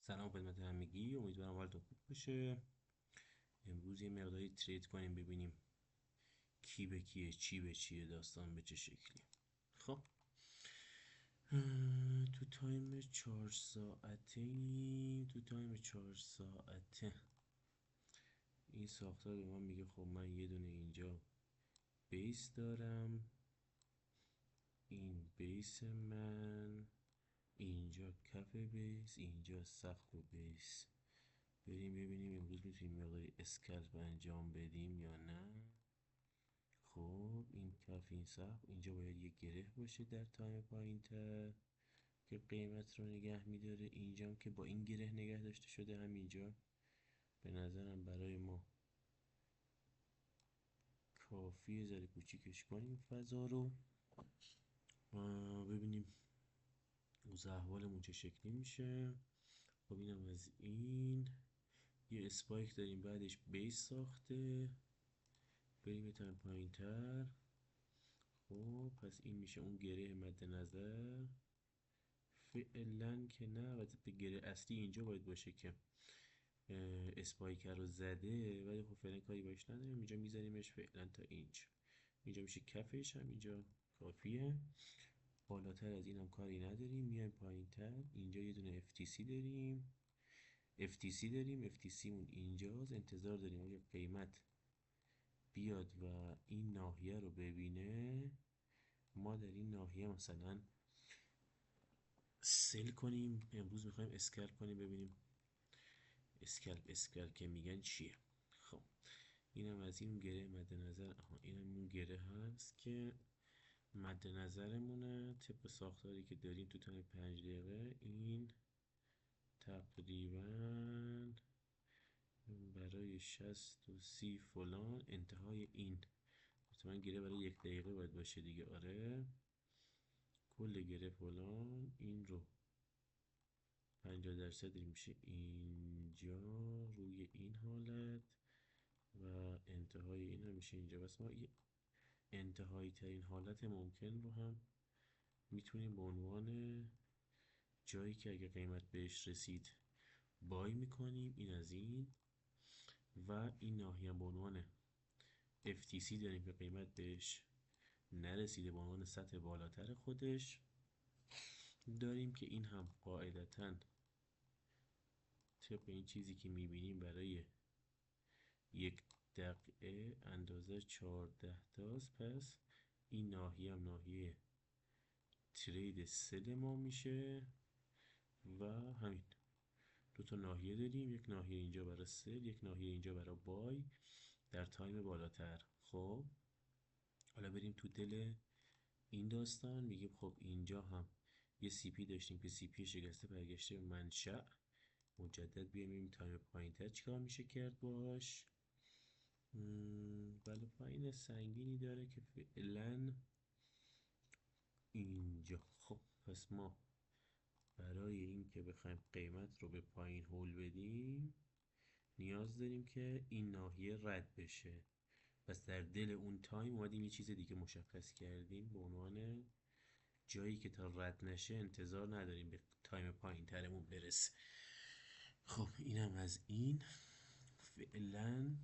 سلام خدمت همگی، امیدوارم حالتون خوب باشه. امروز یه مقداری ترید کنیم ببینیم کی به کیه، چی به چیه، داستان به چه شکلی. خب تو تایم 4 ساعته این ساختار به من میگه خب من یه دونه اینجا بیس دارم، این بیس من، اینجا کف بیس، اینجا سقف بیس. بریم ببینیم امروز میتونیم مقداری اسکلپ انجام بدیم یا نه. خب این کف این سقف اینجا باید یه گره باشه در تایم پایین تر که قیمت رو نگه میداره. اینجا هم که با این گره نگه داشته شده همینجا به نظرم برای ما کافیه. ذره کوچیکش کنیم فضا رو، ببینیم اوضاع احوالمون چه شکلی میشه. خب اینم از این. یه اسپایک داریم بعدش بیس ساخته. بریم یه تایم پایین تر. خب پس این میشه اون گره مد نظر. فعلا که نه، البته گره اصلی اینجا باید باشه که اسپایکر رو زده، ولی خب فعلا کاری باش نداریم. اینجا میزنیمش فعلا تا اینجا میشه کفش، هم اینجا کافیه. بالاتر از این هم کاری نداریم. میایم پایین تر، اینجا یه دونه FTC داریم. FTC مون اینجاست. انتظار داریم اگه قیمت بیاد و این ناحیه رو ببینه، ما در این ناحیه مثلا سل کنیم. امروز میخوایم اسکلپ کنیم ببینیم اسکلپ که میگن چیه. خب اینم از این گره مد نظر. اینم اون گره هست که مد نظرمونه طبق ساختاری که داریم تو تایم 5 دقیقه. این تقریبا برای 60 و 30 فلان انتهای این حتما گره برای 1 دقیقه باید باشه دیگه. آره کل گره فلان این رو 50% میشه اینجا روی این حالت و انتهای این هم میشه اینجا. بس ما انتهایی ترین حالت ممکن رو هم میتونیم به عنوان جایی که اگه قیمت بهش رسید بای میکنیم. این از این و این ناحیه هم به عنوان FTC داریم که قیمت بهش نرسیده، به عنوان سطح بالاتر خودش داریم که این هم قاعدتاً طبق این چیزی که میبینیم برای 1 دقیقه اندازه 14 تاست. پس این ناحیه هم ناحیه ترید سل ما میشه و همین تا ناحیه داریم. یک ناحیه اینجا برای سل، یک ناحیه اینجا برای بای در تایم بالاتر. خب حالا بریم تو دل این داستان. میگیم خب اینجا هم یه CP داشتیم که CP شکسته برگشته به منشأ. مجدد بیایم این تایم پایین تر چیکار میشه کرد باش. بله پایین سنگینی داره که فعلا اینجا. خب پس ما برای این که بخوایم قیمت رو به پایین هول بدیم نیاز داریم که این ناحیه رد بشه. پس در دل اون تایم اومدیم یه چیز دیگه مشخص کردیم به عنوان جایی که تا رد نشه انتظار نداریم به تایم پایین ترمون برسه. خب اینم از این. فعلا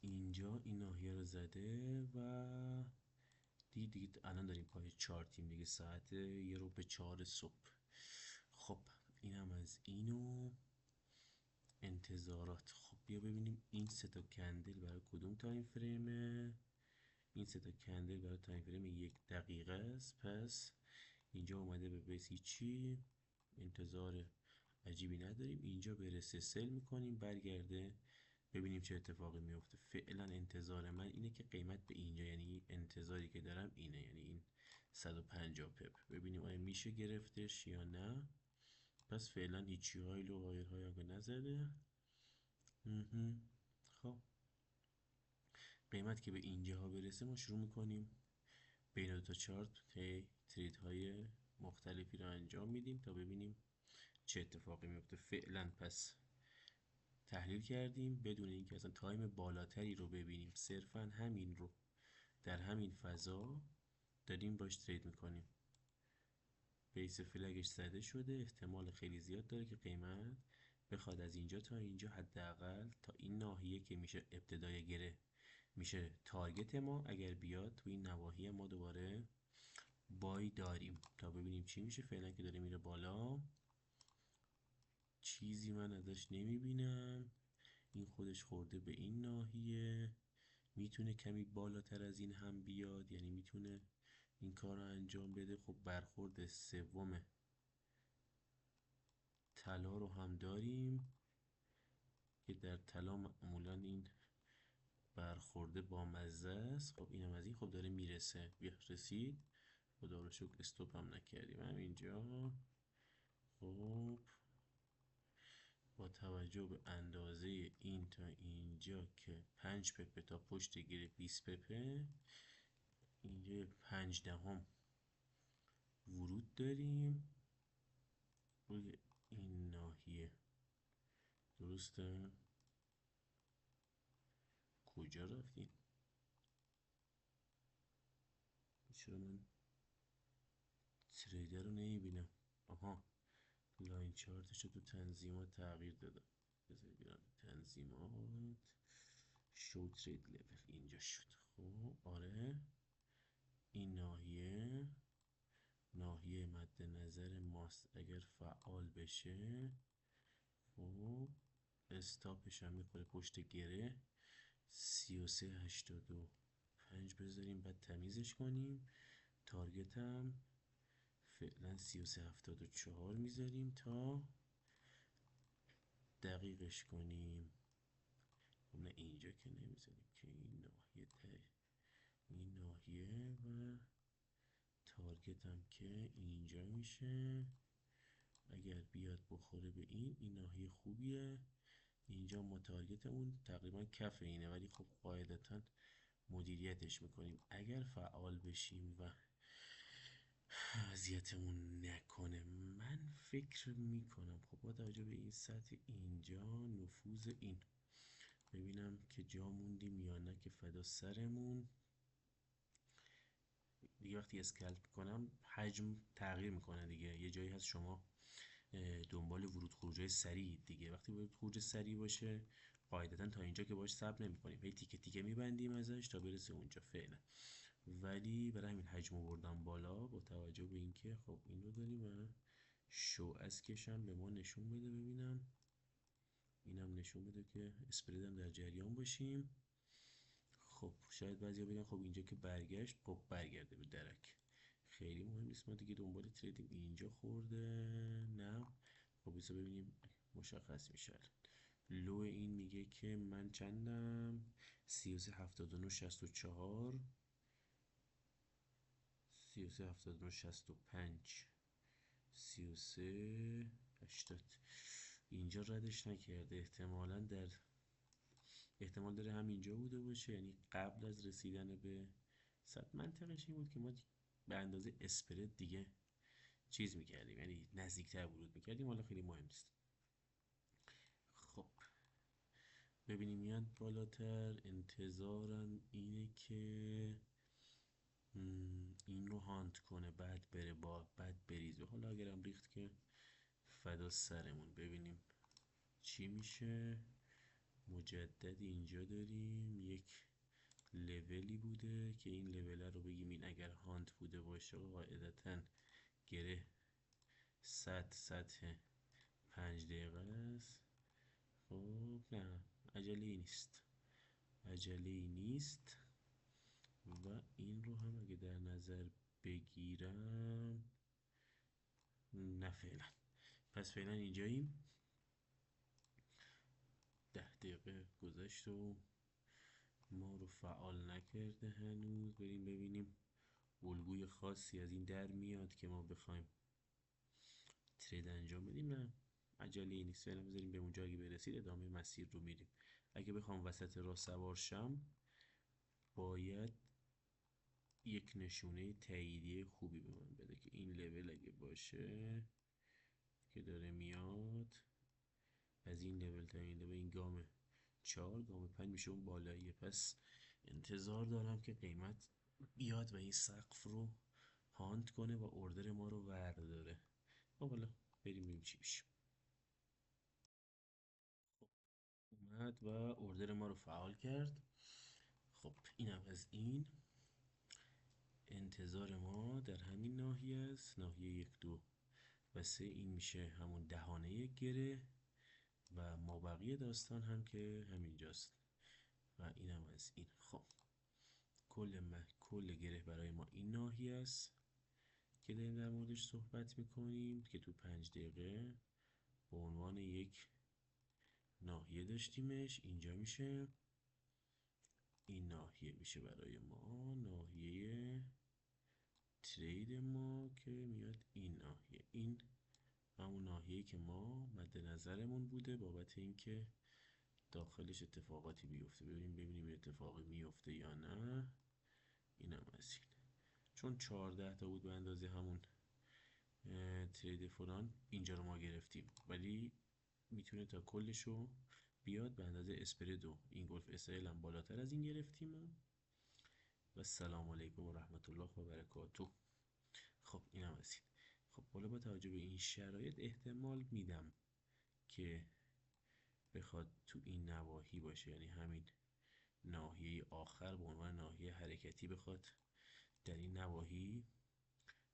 اینجا این ناحیه رو زده و دیگه الان داریم پای چارتیم دیگه، ساعت 1 رو به 4 صبح. خب اینم از اینو انتظارات. خب بیا ببینیم این سه تا کندل برای کدوم تایم فریمه. این سه تا کندل برای تایم فریم 1 دقیقه است. پس اینجا اومده به بیس هیچی، انتظار عجیبی نداریم. اینجا برسه سل میکنیم برگرده ببینیم چه اتفاقی میفته. فعلا انتظار من اینه که قیمت به اینجا، یعنی انتظاری که دارم اینه، یعنی این 150 پپ. ببینیم آیا میشه گرفتش یا نه. پس فعلا هیچی هایل و غیرهای آگه نزده. خب قیمت که به اینجاها برسه ما شروع میکنیم بین دو تا چارت ترید های مختلفی رو انجام میدیم تا ببینیم چه اتفاقی میفته. فعلا پس تحلیل کردیم بدون اینکه اصلا تایم بالاتری رو ببینیم، صرفا همین رو در همین فضا داریم باش ترید میکنیم. بیس فلگش زده شده، احتمال خیلی زیاد داره که قیمت بخواد از اینجا تا اینجا حداقل تا این ناحیه که میشه ابتدای گره میشه تارگت ما، اگر بیاد تو این نواحی ما دوباره بای داریم تا ببینیم چی میشه. فعلا که داره میره بالا چیزی من ازش نمیبینم. این خودش خورده به این ناحیه، میتونه کمی بالاتر از این هم بیاد، یعنی میتونه این کار رو انجام بده. خب برخورد سوم طلا رو هم داریم که در طلا معمولا این برخورده با مزه است. خب اینم از این. خب داره میرسه، رسید، خدا رو شکر استوب هم نکردیم همینجا. خب با توجه به اندازه این تا اینجا که 5 پپه تا پشت گیره 20 پپه، اینجا 5/10 ورود داریم روی این ناحیه. درسته؟ کجا رفتیم؟ چرا من تریدر رو نمیبینم؟ آها، لاین چارتش رو تو تنظیمات تغییر دادم. بذار بیارم تنظیمات، شو ترید لول اینجا شد. خب آره، این ناحیه مد نظر ماست. اگر فعال بشه خب استاپش هم میخوره پشت گره. 33.85 بذاریم، بعد تمیزش کنیم. تارگت هم فعلا 33.74 میذاریم تا دقیقش کنیم. نه اینجا که نمیذاریم که، این ناحیه این ناحیه و تارگت هم که اینجا میشه. اگر بیاد بخوره به این ناحیه خوبیه. اینجا ما تارگتمون تقریبا کف اینه، ولی خب قاعدتا مدیریتش میکنیم. اگر فعال بشیم و اذیتمون نکنه، من فکر میکنم خب با توجه به این سطح اینجا، نفوذ این، ببینم که جا موندیم یا نه که فدا سرمون. دیگه وقتی اسکلپ کنم حجم تغییر میکنه دیگه. یه جایی هست شما دنبال ورود خروجای سریع دیگه. وقتی ورود خروج سریع باشه قاعدتا تا اینجا که باش صبر نمیکنیم، هی تیکه تیکه میبندیم ازش تا برسه اونجا فعلا. ولی برای همین حجم آوردم بالا با توجه به اینکه خب این رو داریم و شو از کشم به ما نشون بده. ببینم اینم نشون بده که اسپرید هم در جریان باشیم. خب شاید بعضیا بگن خب اینجا که برگشت، خب برگرده به درک، خیلی مهم نیست، ما دیگه دنبال تریدیم. اینجا خورده نه. خب بذار ببینیم مشخص میشه. لو این میگه که من چندم؟ 33.79.64 33.79.65 33.80. اینجا ردش نکرده، احتمال داره همینجا بوده باشه، یعنی قبل از رسیدن به 100. منطقش این بود که ما به اندازه اسپرد دیگه چیز میکردیم، یعنی نزدیکتر ورود میکردیم. حالا خیلی مهم نیست. خب ببینیم میاد بالاتر. انتظارم اینه که این رو هانت کنه، بعد بره بعد بریزه. حالا اگرم ریخت که فدا سرمون. ببینیم چی میشه. مجدد اینجا داریم یک لولی بوده که این لول رو بگیم این اگر هانت بوده باشه قاعدتا گره سطح 5 دقیقه است. خب نه عجله ای نیست و این رو هم اگه در نظر بگیرم نه فعلا. پس فعلا اینجاییم. 10 دقیقه گذشت و ما رو فعال نکرده هنوز. بریم ببینیم الگوی خاصی از این در میاد که ما بخوایم ترید انجام بدیم. نه عجله ای نیست، فعلا بذاریم به اونجا، اگه برسید ادامه مسیر رو میریم. اگه بخوام وسط راه سوار شم باید یک نشونه تاییدیه خوبی به من بده که این لول اگه باشه که داره میاد، از این لول تا این لول، این گام 4 گام 5 میشه اون بالاییه. پس انتظار دارم که قیمت بیاد و این سقف رو هانت کنه و اوردر ما رو ورداره. خب حالا بریم ببینیم چی میشه. اومد و اوردر ما رو فعال کرد. خب اینم از این. انتظار ما در همین ناحیه است، ناحیه 1 2 و 3. این میشه همون دهانه گره و مابقی داستان هم که همینجاست و اینم از این. خب کل گره برای ما این ناحیه است که داریم در موردش صحبت میکنیم که تو 5 دقیقه به عنوان یک ناحیه داشتیمش. اینجا میشه، این ناحیه میشه برای ما ناحیه ترید ما که میاد این ناحیه. این همون ناحیه‌ای که ما مد نظرمون بوده بابت اینکه داخلش اتفاقاتی بیفته. ببینیم اتفاقی میفته یا نه. اینم از این. چون 14 تا بود به اندازه همون ترید فلان، اینجا رو ما گرفتیم، ولی میتونه تا کلشو بیاد به اندازه اسپردو. این گلف اسرائیل هم بالاتر از این گرفتیم. و السلام علیکم و رحمت الله و برکاته. خب اینم از این. خب حالا با توجه به این شرایط احتمال میدم که بخواد تو این نواحی باشه، یعنی همین ناحیه آخر به عنوان ناحیه حرکتی بخواد در این نواحی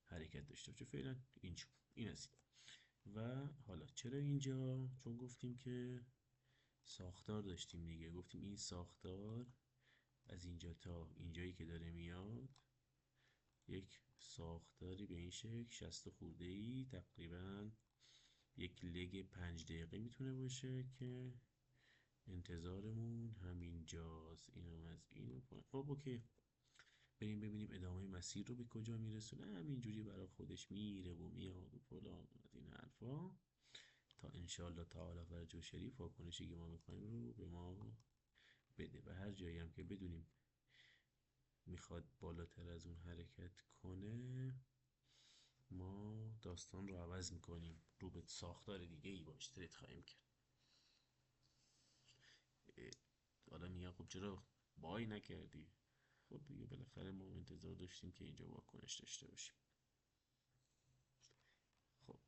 حرکت داشته باشه. فعلا اینجا این است. و حالا چرا اینجا؟ چون گفتیم که ساختار داشتیم دیگه. گفتیم این ساختار از اینجا تا اینجایی که داره میاد یک ساختاری به این شکل 60 خورده ای، تقریبا یک لگ 5 دقیقه میتونه باشه که انتظارمون همینجاست. اینم از این. خب اوکی، بریم ببینیم ادامه مسیر رو به کجا میرسونه. همینجوری برای خودش میره و میاد و فلان از این حرفا تا انشالله تعالی فرج و شریف واکنشی که ما میخوایم رو به ما بده. و هر جایی هم که بدونیم میخواد بالاتر از اون حرکت کنه، ما داستان رو عوض میکنیم، رو به ساختار دیگه ای باش ترید خواهیم کرد. حالا میگن خب چرا بای نکردی؟ خب دیگه بالاخره ما انتظار داشتیم که اینجا واکنش داشته باشیم. خب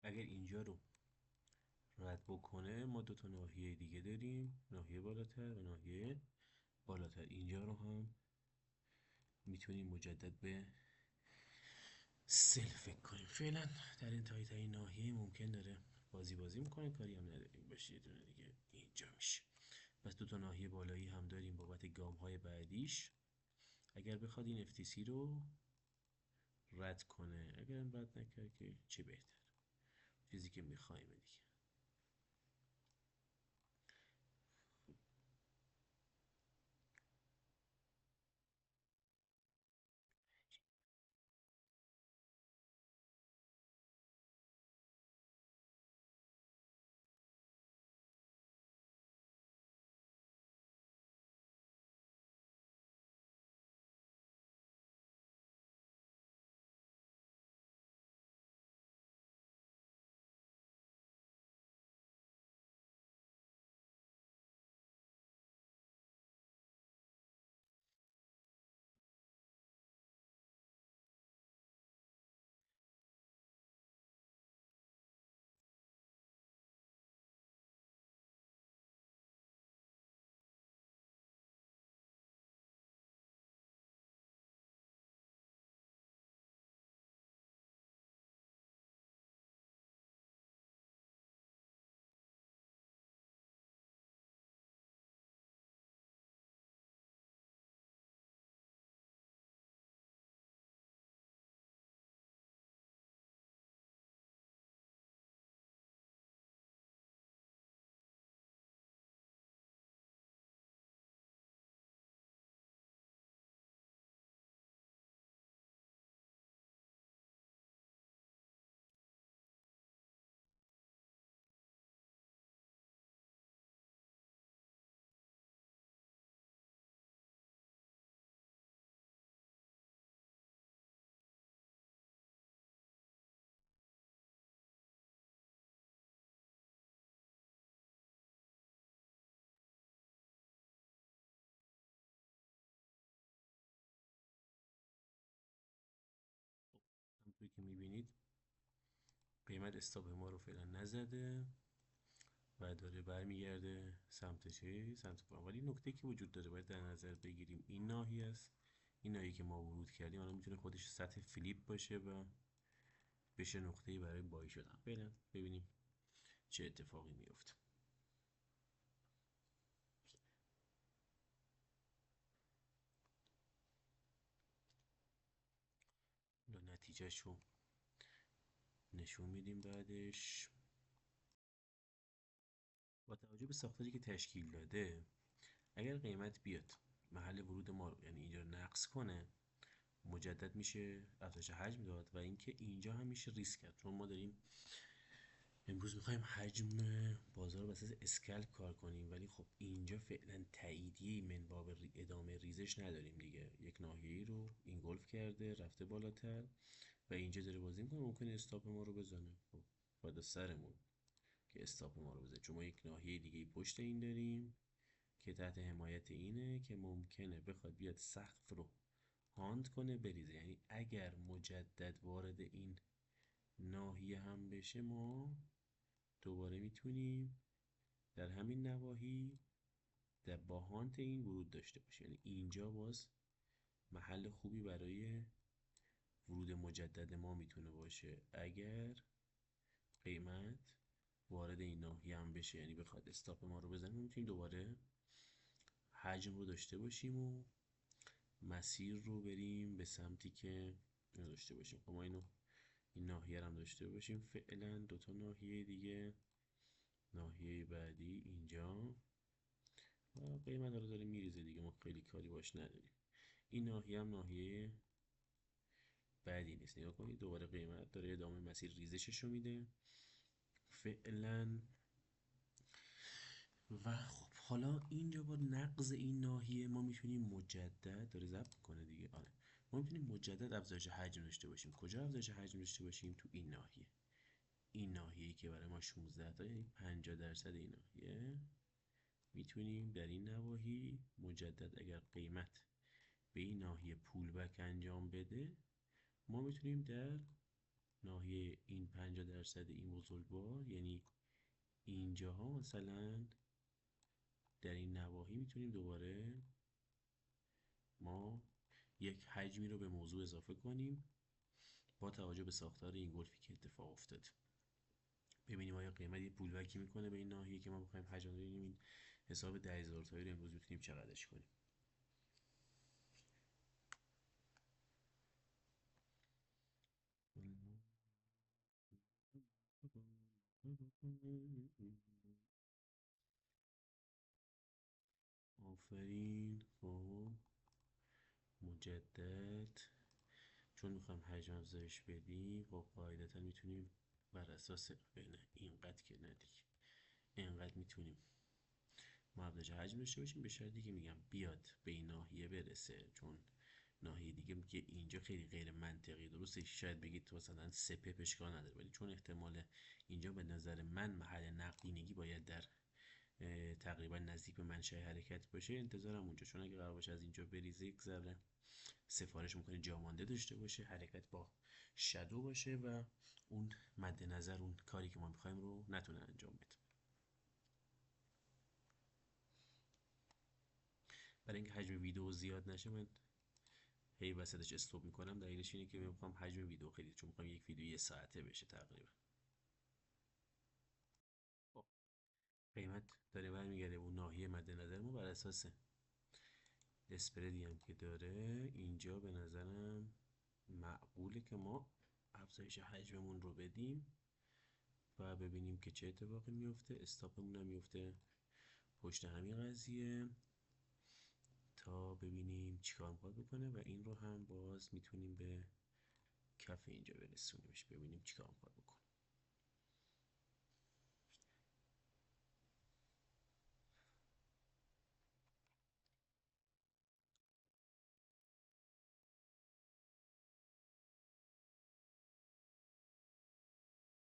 اگر اینجا رو رد بکنه، ما دو تا ناحیه دیگه داریم، ناحیه بالاتر و ناحیه بالاتر. اینجا رو هم میتونیم مجدد به فکر کنیم. فعلا در انتهای تا این ناحیه ممکن داره بازی میکنه، کاری هم نداریم باشه. یه دونه دیگه اینجا میشه. پس دو تا ناحیه بالایی هم داریم بابت گام های بعدیش. اگر بخواد این FTC رو رد کنه، اگر هم رد نکرد که چه بهتر، چیزی که میخوایم دیگه. ببینید قیمت استاپ ما رو فعلا نزده و داره برمیگرده سمت چه؟ سمت پایین. ولی نکته که وجود داره باید در نظر بگیریم این ناحیه است، این ناحیه که ما ورود کردیم الان میتونه خودش سطح فلیپ باشه و بشه نقطه‌ای برای بای شدن. فعلا ببینیم چه اتفاقی میفته. نتیجهشو نشون میدیم بعدش. با توجه به ساختاری که تشکیل داده اگر قیمت بیاد محل ورود ما رو یعنی اینجا نقص کنه، مجدد میشه افزایش حجم داد و اینکه اینجا هم میشه ریسک کرد، چون ما داریم امروز میخوایم حجم بازار رو اساس اسکل کار کنیم، ولی خب اینجا فعلا تاییدیه من باب ادامه ریزش نداریم دیگه. یک ناحیه‌ای رو این گلف کرده رفته بالاتر و اینجا داره بازی میکنه، ممکنه استاپ ما رو بزنه. خب بعد سرمون که استاپ ما رو بزنه، چون ما یک ناحیه دیگه پشت این داریم که تحت حمایت اینه که ممکنه بخواد بیاد سقف رو هاند کنه بریزه. یعنی اگر مجدد وارد این ناحیه هم بشه ما دوباره میتونیم در همین نواحی در با هانت این ورود داشته باشیم. یعنی اینجا باز محل خوبی برای ورود مجدد ما میتونه باشه اگر قیمت وارد این ناحیه هم بشه، یعنی بخواد استاپ ما رو بزنه میتونیم دوباره حجم رو داشته باشیم و مسیر رو بریم به سمتی که داشته باشیم. خب ما اینو این ناحیه هم داشته باشیم. فعلا دوتا ناحیه دیگه، ناحیه بعدی اینجا و قیمت رو داره میریزه دیگه، ما خیلی کاری باش نداریم. این ناحیه هم ناحیه بعدی نیست. نگاه کنید دوباره قیمت داره ادامه مسیر ریزشش رو میده فعلا. و خب حالا اینجا با نقض این ناحیه ما میتونیم مجدد داره ضبط کنه دیگه. آره ما میتونیم مجدد افزایش حجم داشته باشیم. کجا افزایش حجم داشته باشیم؟ تو این ناحیه. این ناحیه‌ای که برای ما 16 تا یعنی 50% این ناحیه میتونیم در این نواحی مجدد اگر قیمت به این ناحیه پول بک انجام بده ما میتونیم در ناحیه این 50% این بزرگوار یعنی اینجاها مثلا در این نواحی میتونیم دوباره ما یک حجمی رو به موضوع اضافه کنیم با توجه به ساختار این گلفی که اتفاق افتاده. ببینیم آیا قیمت یه پول بکی میکنه به این ناحیه که ما بخوایم حجم ببینیم. این حساب 10,000 تایی رو امروز میتونیم چقدرش کنیم. آفرین. خب مجدد چون میخوایم حجم افزایش بدیم خب قاعدتا میتونیم بر اساس بین اینقدر که ندیگه اینقدر میتونیم ما افزایش حجم داشته باشیم، به شرطی که میگم بیاد به این ناحیه برسه. چون ناحیه دیگه میگه اینجا خیلی غیر منطقی، درسته شاید بگید تو مثلا سپپ اشکال نداره، ولی چون احتمال اینجا به نظر من محل نقدینگی باید در تقریبا نزدیک به منشأ حرکت باشه، انتظارم اونجا. چون اگه قرار باشه از اینجا بریزه یک ذره سفارش میکنه جامانده داشته باشه، حرکت با شادو باشه و اون مد نظر اون کاری که ما میخوایم رو نتونه انجام بده. برای اینکه حجم ویدیو زیاد نشه من هی وسطش استوب میکنم، دلیلش اینه که میخوام حجم ویدیو خیلی، چون میخوام یک ویدیو 1 ساعته بشه تقریبا. خب قیمت داره برمیگرده اون ناحیه مد نظر ما بر اساس اسپردی هم که داره اینجا به نظرم معقوله که ما افزایش حجممون رو بدیم و ببینیم که چه اتفاقی میفته. استاپمون هم میفته پشت همین قضیه تا ببینیم چیکار میخواد بکنه و این رو هم باز میتونیم به کف اینجا برسونیمش ببینیم چیکار میخواد بکنه.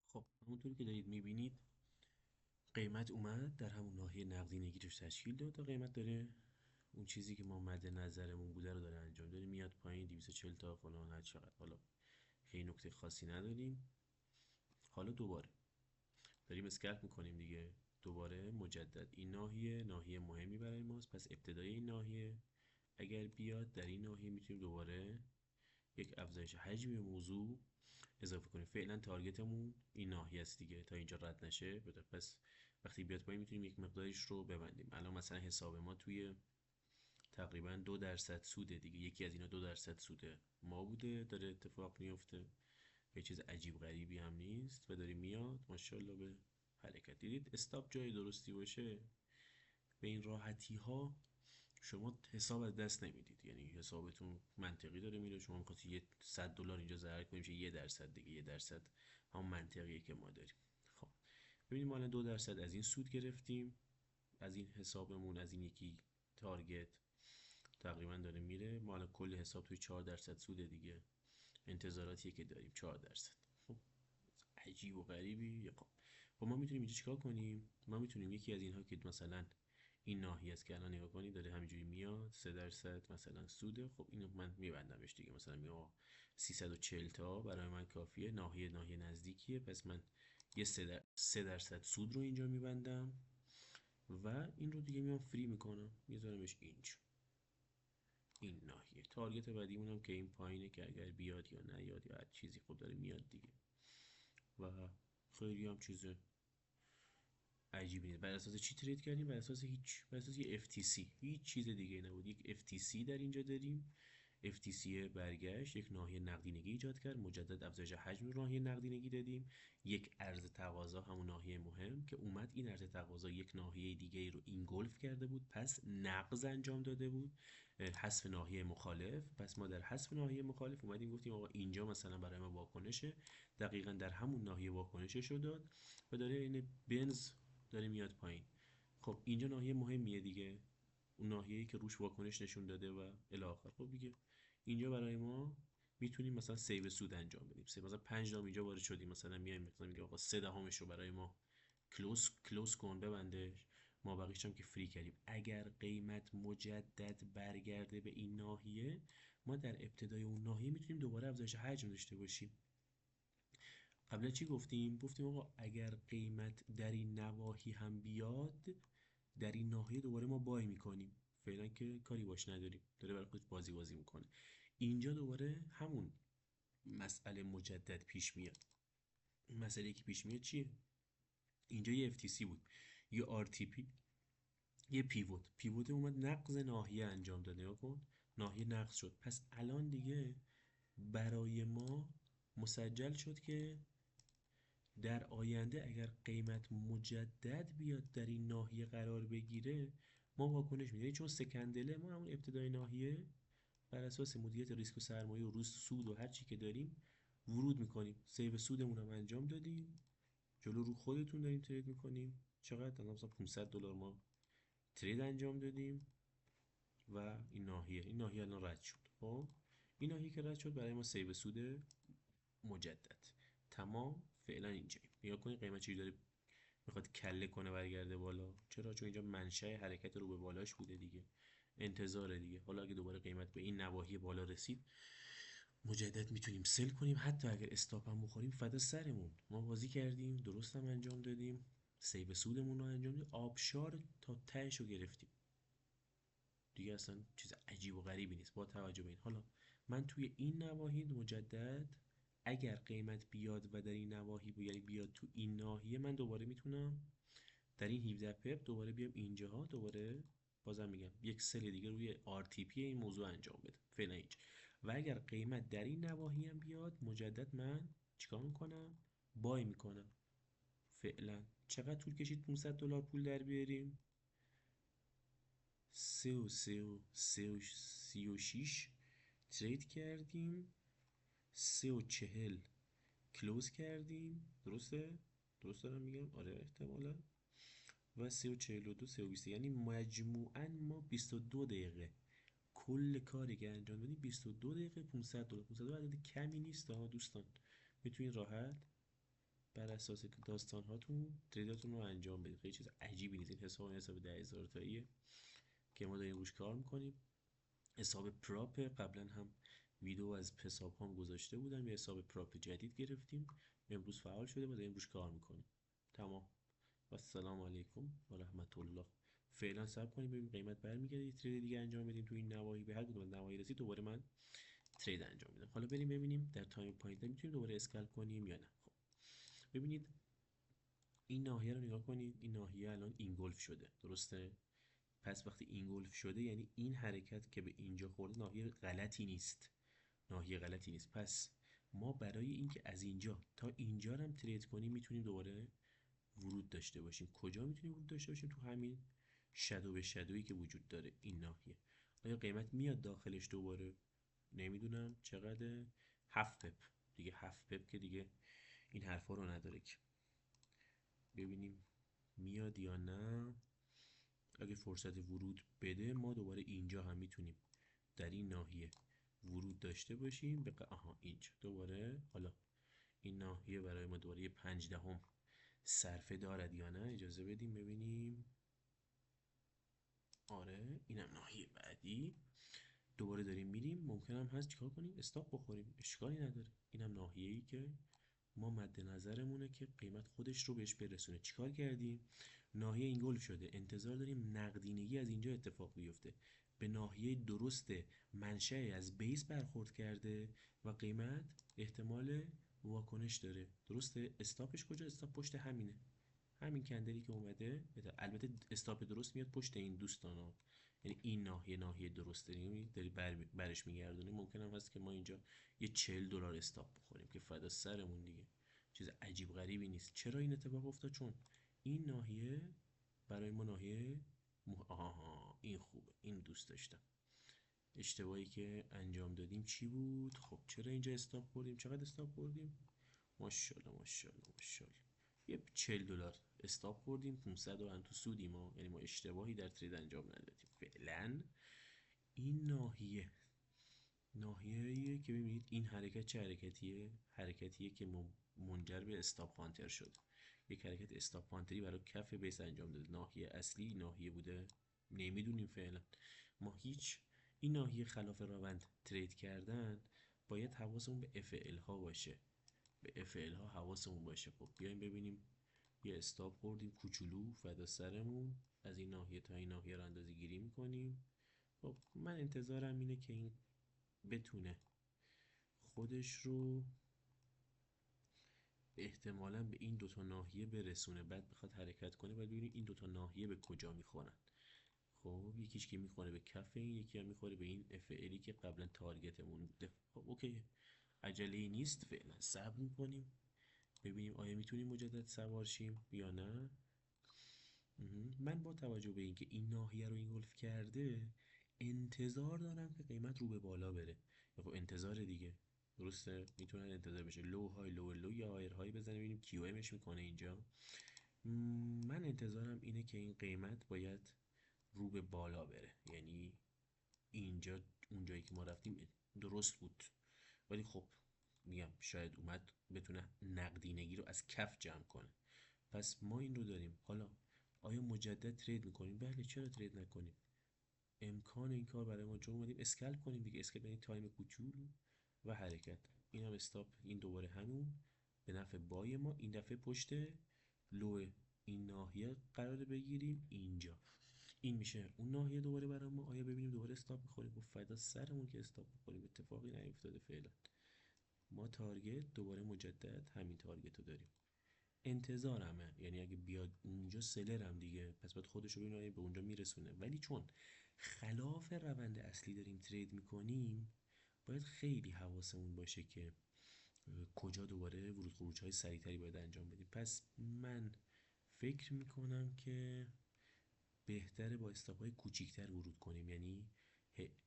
خب همونطوری که دارید میبینید قیمت اومد در همون ناحیه نقدینگی روش تشکیل داد و قیمت داره اون چیزی که ما مد نظرمون بوده رو داره انجام داره، میاد پایین 240 تا فلان هر چقدر. حالا هی نکته خاصی نداریم. حالا دوباره داریم اسکلپ میکنیم دیگه. دوباره مجدد این ناحیه مهمی برای ماست، پس ابتدای این ناحیه اگر بیاد در این ناحیه میتونیم دوباره یک افزایش حجم موضوع اضافه کنیم. فعلا تارگتمون این ناحیه است دیگه، تا اینجا رد نشه بده. پس وقتی بیاد پایین میتونیم یک مقدارش رو ببندیم. الان مثلا حساب ما توی تقریبا 2% سوده دیگه، یکی از اینا 2% سود ما بوده داره اتفاق میفته، یه چیز عجیب غریبی هم نیست و داره میاد ماشاءالله به حرکت. دیدید استاپ جای درستی باشه به این راحتی ها شما حساب از دست نمیدید، یعنی حسابتون منطقی داره میره. شما میخواید یه $100 اینجا ضرر کنیم میشه 1% دیگه، 1% هم منطقیه که ما داریم. خب ببینیم ما الان 2% از این سود گرفتیم، از این حسابمون، از این یکی تارگت تقریبا داره میره. ما الان کل حساب توی 4% سود دیگه، انتظاراتیه که داریم 4%. خب عجیب و غریبی. خب ما میتونیم اینجا چیکار کنیم؟ ما میتونیم یکی از اینها که مثلا این ناحیه است که الان نگاه کنید داره همینجوری میاد 3% مثلا سوده، خب اینو من میبندمش دیگه، مثلا میگم 340 تا برای من کافیه، ناحیه نزدیکیه، پس من یه 3% سود رو اینجا میبندم و این رو دیگه میام فری میکنم میذارمش اینجا. این ناحیه تارگت بعدیمون هم که این پایینه که اگر بیاد یا نیاد یا هر چیزی خود داره میاد دیگه و خیلی هم چیز عجیبی نیست. بر اساس چی ترید کردیم؟ بر اساس هیچ، بر اساس یه FTC، هیچ چیز دیگه نبود. یک FTC در اینجا داریم. FTC برگشت یک ناحیه نقدینگی ایجاد کرد، مجدد افزایش حجم ناحیه نقدینگی دادیم. یک عرض تقاضا همون ناحیه مهم که اومد این عرض تقاضا یک ناحیه دیگه رو اینگولف کرده بود، پس نقض انجام داده بود، حذف ناحیه مخالف. پس ما در حذف ناحیه مخالف اومدیم گفتیم آقا اینجا مثلا برای ما واکنشه، دقیقاً در همون ناحیه واکنشش رو داد و داره این بنز داره میاد پایین. خب اینجا ناحیه مهمیه دیگه، اون ناحیه‌ای که روش واکنش نشون داده و الی آخر. خب دیگه اینجا برای ما میتونیم مثلا سیو سود انجام بدیم. مثلا 5 دام اینجا وارد شدیم، مثلا میایم مثلا میگه آقا 3 دهمش رو برای ما کلوز کن ببندش، ما بقیش هم که فری کردیم. اگر قیمت مجدد برگرده به این ناحیه، ما در ابتدای اون ناحیه میتونیم دوباره افزایش حجم داشته باشیم. قبلا چی گفتیم؟ گفتیم آقا اگر قیمت در این نواحی هم بیاد، در این ناحیه دوباره ما بای میکنیم. فعلا که کاری باش نداریم، داره برای خودش بازی میکنه. اینجا دوباره همون مسئله مجدد پیش میاد. مسئله که پیش میاد چیه؟ اینجا یه FTC بود، یه RTP، یه پیوت اومد نقض ناحیه انجام داد. نگاه کن ناحیه نقض شد. پس الان دیگه برای ما مسجل شد که در آینده اگر قیمت مجدد بیاد در این ناحیه قرار بگیره ما واکنش میدیم، چون سکندله ما همون ابتدای ناحیه بر اساس مدیریت ریسک و سرمایه و روز سود و هر چی که داریم ورود میکنیم، سیو سودمون هم انجام دادیم، جلو رو خودتون داریم ترید میکنیم. چقدر مثلا $500 ما ترید انجام دادیم و این ناحیه الان رد شد. خب این ناحیه که رد شد برای ما سیو سود مجدد تمام. فعلا اینجاییم. نگاه کنید قیمت چجوری داره میخواد کله کنه برگرده بالا. چرا؟ چون اینجا منشأ حرکت رو به بالاش بوده دیگه، انتظار دیگه. حالا اگه دوباره قیمت به این نواحی بالا رسید مجدد میتونیم سل کنیم، حتی اگر استاپ هم بخوریم فدا سرمون. ما بازی کردیم، درست هم انجام دادیم، سیو سودمون رو انجام دادیم، آبشار تا تهش رو گرفتیم دیگه. اصلا چیز عجیب و غریبی نیست با توجه به این. حالا من توی این نواحی مجدد اگر قیمت بیاد و در این نواحی یعنی بیاد تو این ناحیه، من دوباره میتونم در این 17 پپ دوباره بیام اینجاها، دوباره بازم میگم یک سل دیگه روی RTP این موضوع انجام بدم. فعلا هیچ. و اگر قیمت در این نواحی هم بیاد مجدد من چیکار میکنم؟ بای میکنم. فعلا چقدر طول کشید $500 پول در بیاریم؟ 36 ترید کردیم، 3:40 کلوز کردیم. درسته؟ درست دارم میگم؟ آره احتمالا. و 3:42 3:20، یعنی مجموعاً ما 22 دقیقه کل کاری که انجام دادیم 22 دقیقه $500. $500 عدد کمی نیست ها دوستان. میتونید راحت بر اساس داستان هاتون تریداتون رو انجام بدید. خیلی چیز عجیبی نیست. این حساب 10,000 تاییه که ما داریم روش کار میکنیم. حساب پراپ قبلا هم ویدیو از حساب هام گذاشته بودم، یه حساب پراپ جدید گرفتیم، امروز فعال شده و داریم روش کار میکنیم. تمام. و السلام علیکم و رحمت الله. فعلا صبر کنیم ببینیم قیمت برمیگرده، یه ترید دیگه انجام بدیم تو این نواحی، به هر کدوم از نواحی رسید دوباره من ترید انجام میدم. حالا بریم ببینیم در تایم پوینتر میتونیم دوباره اسکلپ کنیم یا نه. خب ببینید این ناحیه رو نگاه کنید، این ناحیه الان اینگولف شده، درسته؟ پس وقتی اینگولف شده یعنی این حرکت که به اینجا خورده ناحیه غلطی نیست، ناحیه غلطی نیست. پس ما برای اینکه از اینجا تا اینجا رو هم ترید کنیم میتونیم دوباره ورود داشته باشیم. کجا میتونیم ورود داشته باشیم؟ تو همین شادو به شادویی که وجود داره این ناحیه. آیا قیمت میاد داخلش دوباره؟ نمیدونم چقدر. 7 پپ دیگه، 7 پپ که دیگه این حرفا رو نداره که. ببینیم میاد یا نه. اگه فرصت ورود بده ما دوباره اینجا هم میتونیم در این ناحیه ورود داشته باشیم به آها اینجا دوباره. حالا این ناحیه برای ما دوباره 1/5 صرفه دارد یا نه، اجازه بدیم ببینیم. آره اینم ناحیه بعدی. دوباره داریم میریم، ممکن هم هست چیکار کنیم؟ استاپ بخوریم، اشکالی نداره. اینم ناحیه‌ای که ما مد نظرمونه که قیمت خودش رو بهش برسونه. چیکار کردیم؟ ناحیه اینگولف شده، انتظار داریم نقدینگی از اینجا اتفاق بیفته، به ناحیه درست منشأ از بیس برخورد کرده و قیمت احتمال واکنش داره، درسته؟ استاپش کجا؟ استاپ پشت همینه، همین کندلی که اومده. البته استاپ درست میاد پشت این دوستانا، یعنی این ناحیه درسته، یعنی داری برش میگردونی. ممکن هم هست که ما اینجا یه $40 استاپ بخوریم که فدا سرمون دیگه، چیز عجیب غریبی نیست. چرا این اتفاق افتاد؟ چون این ناحیه برای ما ناحیه آها این خوبه، این دوست داشتم. اشتباهی که انجام دادیم چی بود؟ خب چرا اینجا استاپ خوردیم؟ چقدر استاپ خوردیم؟ ماشاءالله ماشاءالله ماشاءالله، یه $40 استاپ خوردیم. 500 هم تو سودیم ما، یعنی ما اشتباهی در ترید انجام ندادیم. فعلا این ناحیه‌ایه که ببینید این حرکت چه حرکتیه؟ حرکتیه که منجر به استاپ پانتر شد. یک حرکت استاپ پانتری برای کف بیس انجام داده. ناحیه اصلی ناحیه بوده؟ نمیدونیم فعلا. ما هیچ این ناحیه خلاف روند ترید کردن باید حواسمون به FL ها باشه، به FL ها حواسمون باشه. خب بیایم ببینیم. یه استاپ خوردیم کوچولو، فدا سرمون. از این ناحیه تا این ناحیه رو اندازه گیری میکنیم. خب من انتظارم اینه که این بتونه خودش رو احتمالاً به این دوتا ناحیه برسونه، بعد بخواد حرکت کنه. باید ببینیم این دوتا ناحیه به کجا میخورن. خب یکیش که میخوره به کف این، یکی هم میخوره به این FLی که قبلا تارگتمون بوده. خب اوکی، عجله نیست، فعلا صبر میکنیم ببینیم آیا میتونیم مجدد سوار شیم یا نه. من با توجه به اینکه این ناحیه رو اینگولف کرده انتظار دارم که قیمت رو به بالا بره. خب انتظار دیگه، درسته؟ میتونه انتظار بشه لو های لو لو یا آیر های بزنه ببینیم کیو امش میکنه اینجا. من انتظارم اینه که این قیمت باید رو به بالا بره، یعنی اینجا اونجایی که ما رفتیم درست بود، ولی خب میگم شاید اومد بتونه نقدینگی رو از کف جمع کنه. پس ما این رو داریم. حالا آیا مجدد ترید میکنیم؟ بله، چرا ترید نکنیم؟ امکان این کار برای ما، چون اومدیم اسکلپ کنیم دیگه. اسکلپ یعنی تایم کوچولو و حرکت. این هم استاپ، این دوباره همون به نفع بای ما. این دفعه پشت لو این ناحیه قرار بگیریم اینجا. این میشه اون ناحیه دوباره برای ما. آیا ببینیم دوباره استاپ میخوریم؟ و فدا سرمون که استاپ میخوریم، اتفاقی نیفتاده فعلا. ما تارگت دوباره مجدد همین تارگت رو داریم. انتظارمه یعنی اگه بیاد اونجا سلرم دیگه، پس باید خودش رو ببینیم به اونجا میرسونه. ولی چون خلاف روند اصلی داریم ترید میکنیم باید خیلی حواسمون باشه که کجا دوباره ورود خروج های سریعتری باید انجام بدیم. پس من فکر میکنم که بهتره با استاپ های کوچیکتر ورود کنیم، یعنی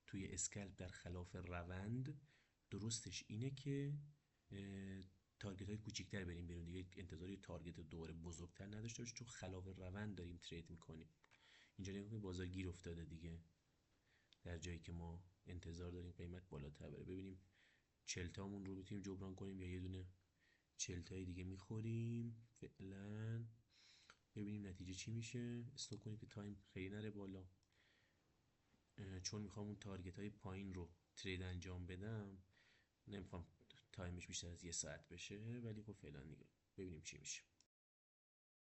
توی اسکلپ در خلاف روند درستش اینه که تارگت های کوچیکتر بریم بیرون دیگه. انتظار یه تارگت دوباره بزرگتر نداشته باشیم چون خلاف روند داریم ترید میکنیم. اینجا نگاه کنید بازار گیر افتاده دیگه، در جایی که ما انتظار داریم قیمت بالاتر بره. ببینیم 40 تامون رو میتونیم جبران کنیم یا یه دونه 40 تای دیگه میخوریم. فعلا ببینیم نتیجه چی میشه. استوب کنیم که تایم خیلی نره بالا، چون میخوام اون تارگت های پایین رو ترید انجام بدم نمیخوام تایمش بیشتر از 1 ساعت بشه، ولی خب فعلا دیگه ببینیم چی میشه.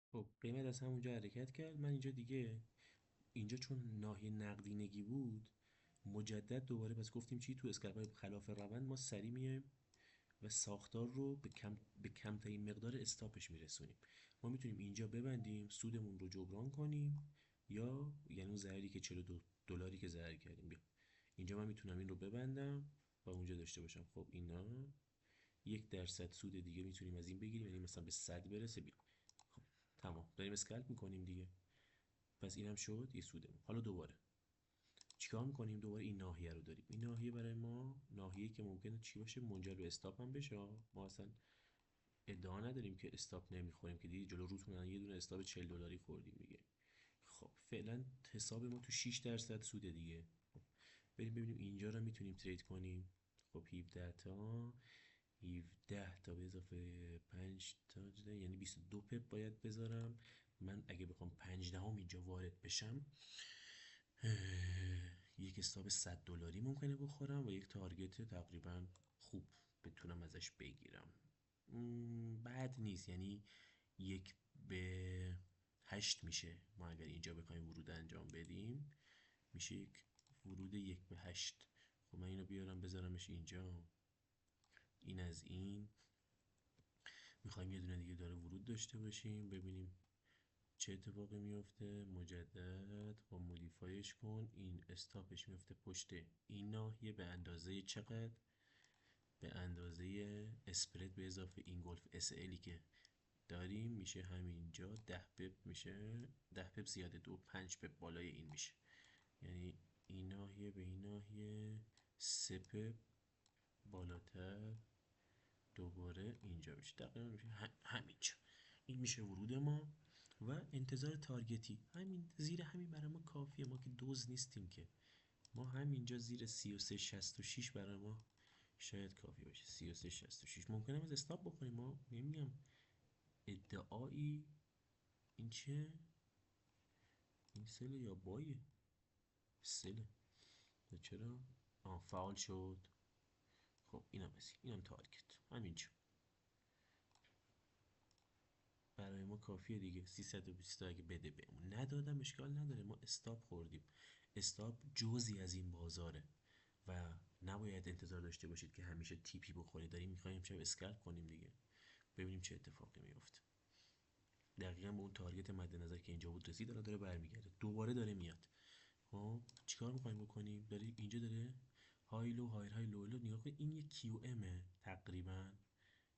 خب قیمت از همونجا حرکت کرد. من اینجا دیگه، اینجا چون ناحیه نقدینگی بود، مجدد دوباره پس گفتیم چی تو اسکرپای خلاف روند ما سری میایم و ساختار رو به کمترین مقدار استاپش میرسونیم. ما میتونیم اینجا ببندیم سودمون رو جبران کنیم، یا یعنی اون ضرری که 42 دلاری که ضرر کردیم بیا اینجا من میتونم این رو ببندم و اونجا داشته باشم. خب اینا 1% سود دیگه میتونیم از این بگیریم، یعنی مثلا به 100 برسه بیا. خب تمام، داریم اسکلپ میکنیم دیگه. پس اینم شد یه سودمون. حالا دوباره چیکار میکنیم؟ دوباره این ناحیه رو داریم. این ناحیه برای ما ناحیه‌ای که ممکنه چی باشه؟ منجر به استاپ هم بشه. ما اصلا ادعا نداریم که استاپ نمیخوریم، که دیگه جلو روتون الان یه دونه استاپ 40 دلاری خوردیم دیگه. خب فعلا حساب ما تو 6% سوده دیگه. خب بریم ببینیم اینجا رو میتونیم ترید کنیم. خب 17 تا به اضافه 5 تا یعنی 22 پپ باید بذارم. من اگه بخوام 15 اینجا وارد بشم، یک استاپ 100 دلاری ممکنه بخورم و یک تارگت تقریبا خوب بتونم ازش بگیرم. بد نیست، یعنی 1/8 میشه. ما اگر اینجا بخوایم ورود انجام بدیم میشه یک ورود 1/8. خب من اینو بیارم بذارمش اینجا. این از این. میخوایم یه دونه دیگه داره ورود داشته باشیم، ببینیم چه اتفاقی میفته. مجدد با مودیفایش کن. این استاپش میفته پشت این ناحیه به اندازه چقدر؟ به اندازه اسپرد به اضافه این گلف اس الی که داریم، میشه همینجا 10 پپ میشه. 10 پپ زیاده، 5 پپ بالای این میشه، یعنی این ناحیه به این ناحیه 3 پپ بالاتر دوباره اینجا میشه. دقیقا میشه همینجا. این میشه ورود ما و انتظار تارگتی همین زیر همین برای ما کافیه. ما که دوز نیستیم که، ما همینجا زیر 33.66 برای ما شاید کافی باشه. 33.66 ممکنه از استاپ بخوریم. ما نمیگم ادعایی. این چه؟ این سله یا بایه؟ سله. چرا؟ فعال شد. خب اینم از اینم تارگت همینجا برای ما کافیه دیگه. 320 اگه بده بهمون، ندادم اشکال نداره، ما استاپ خوردیم. استاپ جزئی از این بازاره و نباید انتظار داشته باشید که همیشه تیپی بخورید. داریم میخوایم امشب اسکلپ کنیم دیگه، ببینیم چه اتفاقی میفته. دقیقا به اون تارگت مد نظر که اینجا بود رسید، داره برمیگرده دوباره داره میاد. خب چیکار میخوایم بکنیم؟ داره اینجا داره های لو های های لو لو. نگاه کنید این یک کیو امه، تقریبا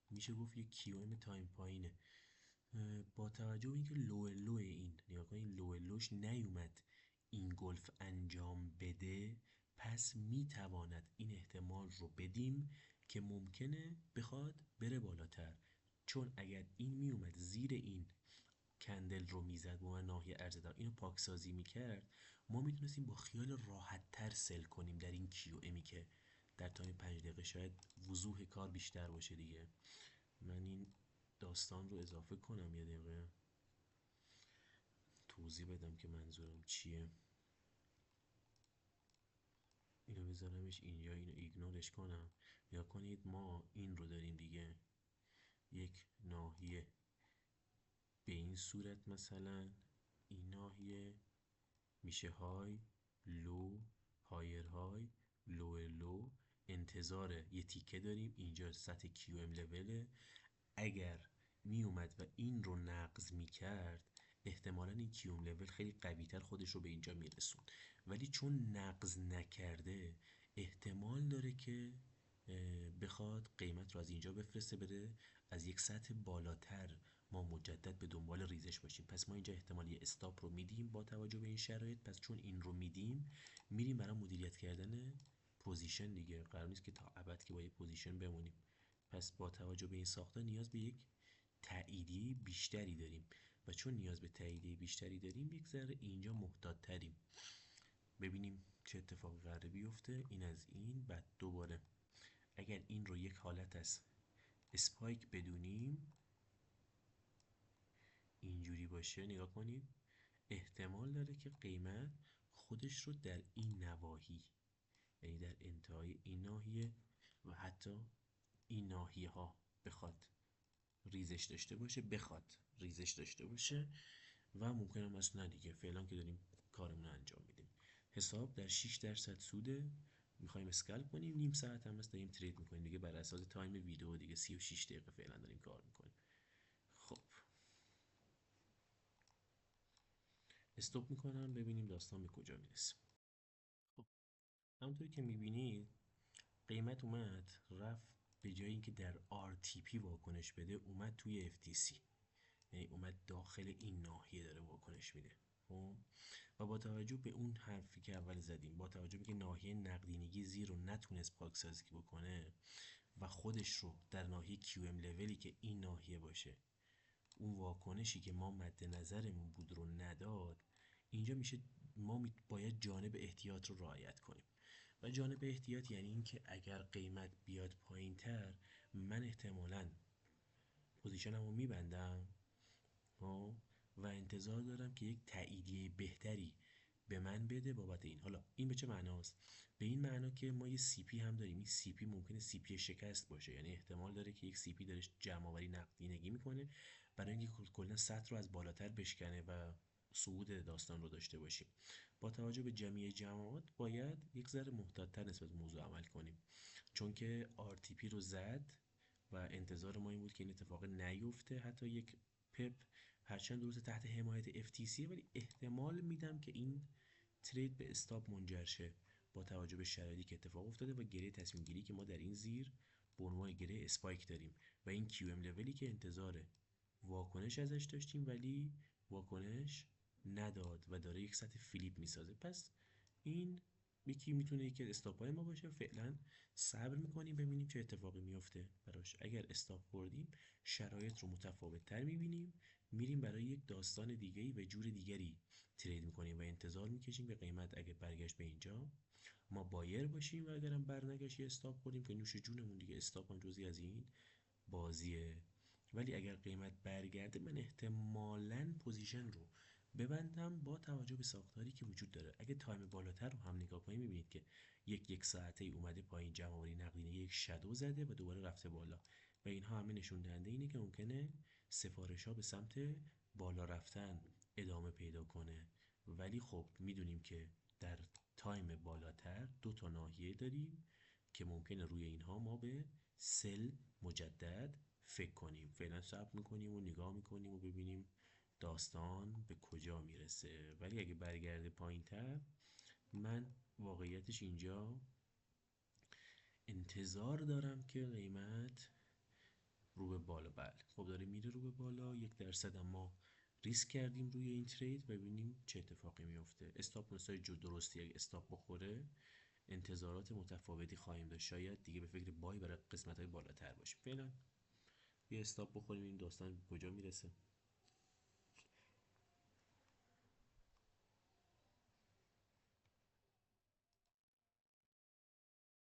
میشه گفت یک کیو ام تایم پایینه. با توجه به اینکه لو این نگاه کنید لو لوش نیومد این گلف انجام بده، پس میتواند این احتمال رو بدیم که ممکنه بخواد بره بالاتر. چون اگر این میومد زیر این کندل رو میزد و ناحیه عرضه دار اینو پاکسازی میکرد، ما میتونستیم با خیال راحت تر سل کنیم در این کیو امی که در تایم 5 دقیقه شاید وضوح کار بیشتر باشه دیگه. من این داستان رو اضافه کنم یه دقیقه توضیح بدم که منظورم چیه. اینو بذارمش اینجا، اینو ایگنورش کنم. یا کنید ما این رو داریم دیگه، یک ناحیه به این صورت، مثلا این ناحیه میشه های لو هایر های لو لو. انتظار یه تیکه داریم اینجا سطح کیو ام لوله. اگر می اومد و این رو نقض می کرد، احتمالا این کیوم لول خیلی قوی تر خودش رو به اینجا می رسون. ولی چون نقض نکرده، احتمال داره که بخواد قیمت رو از اینجا بفرسته بره از یک سطح بالاتر، ما مجدد به دنبال ریزش باشیم. پس ما اینجا احتمال یه استاپ رو میدیم با توجه به این شرایط. پس چون این رو میدیم، میریم برای مدیریت کردن پوزیشن دیگه. قرار نیست که تا ابد که با یه پوزیشن بمونیم. پس با توجه به این ساختار نیاز به یک تأییدیه بیشتری داریم و چون نیاز به تأییدیه بیشتری داریم، یک ذره اینجا محتاط تریم. ببینیم چه اتفاقی قراره بیفته. این از این. بعد دوباره اگر این رو یک حالت از اسپایک بدونیم، اینجوری باشه، نگاه کنید احتمال داره که قیمت خودش رو در این نواحی، یعنی در انتهای این ناحیه و حتی این ناحیه ها بخواد ریزش داشته باشه و ممکنه اصلا دیگه. فعلا که داریم کارمون رو انجام میدیم. حساب در 6% سوده. میخوایم اسکل کنیم، نیم ساعت هم داریم ترید میکنیم دیگه، بر اساس تایم ویدیو دیگه 36 دقیقه فعلا داریم کار میکنیم. خب استوب میکنم ببینیم داستان به کجا میرسه. خب همونطوری که میبینید قیمت اومد رفت، به جای اینکه در RTP واکنش بده اومد توی FTC، یعنی اومد داخل این ناحیه داره واکنش میده. خب و با توجه به اون حرفی که اول زدیم، با توجه به که ناحیه نقدینگی زیر رو نتونست پاکسازی بکنه و خودش رو در ناحیه QM لولی که این ناحیه باشه، اون واکنشی که ما مد نظرمون بود رو نداد، اینجا میشه ما باید جانب احتیاط رو رعایت کنیم. و جانب احتیاط یعنی این که اگر قیمت بیاد پایین تر، من احتمالاً پوزیشنم رو میبندم و انتظار دارم که یک تاییدیه بهتری به من بده بابت این. حالا این به چه معناست؟ به این معنا که ما یه سی پی هم داریم. این سی پی ممکنه سی پی شکست باشه، یعنی احتمال داره که یک سی پی داره جمع آوری نقدینگی میکنه برای اینکه کلا سطح رو از بالاتر بشکنه و صعود داستان رو داشته باشیم. با توجه به جمعیت جمعات باید یک ذره محتاط‌تر نسبت به موضوع عمل کنیم، چون که RTP رو زد و انتظار ما این بود که این اتفاق نیفته، حتی یک پپ هرچند درسته تحت حمایت FTC، ولی احتمال میدم که این ترید به استاپ منجر شه با توجه به شرایطی که اتفاق افتاده و گره تصمیم گیری که ما در این زیر به عنوان گره اسپایک داریم و این QM لولی که انتظار واکنش ازش داشتیم ولی واکنش نداد و داره یک سطح فلیپ میسازه. پس این یکی میتونه یکی استاپ های ما باشه. فعلا صبر میکنیم ببینیم چه اتفاقی میفته براش. اگر استاپ خوردیم شرایط رو متفاوت تر میبینیم، میریم برای یک داستان دیگه‌ای و جور دیگری ترید میکنیم و انتظار میکشیم که قیمت اگه برگشت به اینجا ما بایر باشیم و اگرم برنگشت یه استاپ خوردیم که نوش جونمون دیگه، استاپ هم جزئی از این بازیه. ولی اگر قیمت برگرده من احتمالاً پوزیشن رو ببندم با توجه به ساختاری که وجود داره. اگه تایم بالاتر رو هم نگاه کنیم میبینید که یک ساعته ای اومده پایین، جمع‌آوری نقدینگی یک شادو زده و دوباره رفته بالا و اینها همه نشون دهنده اینه که ممکنه سفارش ها به سمت بالا رفتن ادامه پیدا کنه. ولی خب میدونیم که در تایم بالاتر دو تا ناحیه داریم که ممکنه روی اینها ما به سل مجدد فکر کنیم. فعلا صبر میکنیم و نگاه میکنیم و ببینیم داستان به کجا میرسه. ولی اگه برگرده پایین تر، من واقعیتش اینجا انتظار دارم که قیمت رو به بالا، بله خب داره میره رو به بالا. 1% اما ریسک کردیم روی این ترید و ببینیم چه اتفاقی میفته. استاپ نسای جو درستی اگه استاپ بخوره انتظارات متفاوتی خواهیم داشت، شاید دیگه به فکر بای برای قسمت های بالاتر باشیم. فعلا یه استاپ بخوریم این داستان کجا میرسه.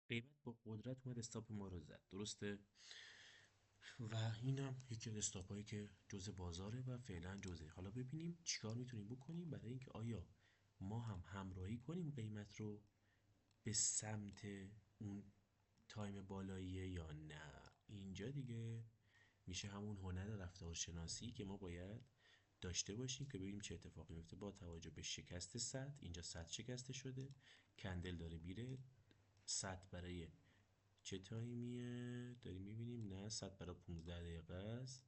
قیمت با قدرت اومد استاپ ما رو زد، درسته؟ و اینم یکی از استاپ هایی که جزء بازاره و فعلا جزء. حالا ببینیم چیکار میتونیم بکنیم برای اینکه آیا ما هم همراهی کنیم قیمت رو به سمت اون تایم بالاییه یا نه. اینجا دیگه میشه همون هنر رفتارشناسی که ما باید داشته باشیم که ببینیم چه اتفاقی میفته با توجه به شکست سطح. اینجا سطح شکسته شده، کندل داره میره. سطح برای چه تایمیه داریم میبینیم؟ نه، سطح برای 15 دقیقه است.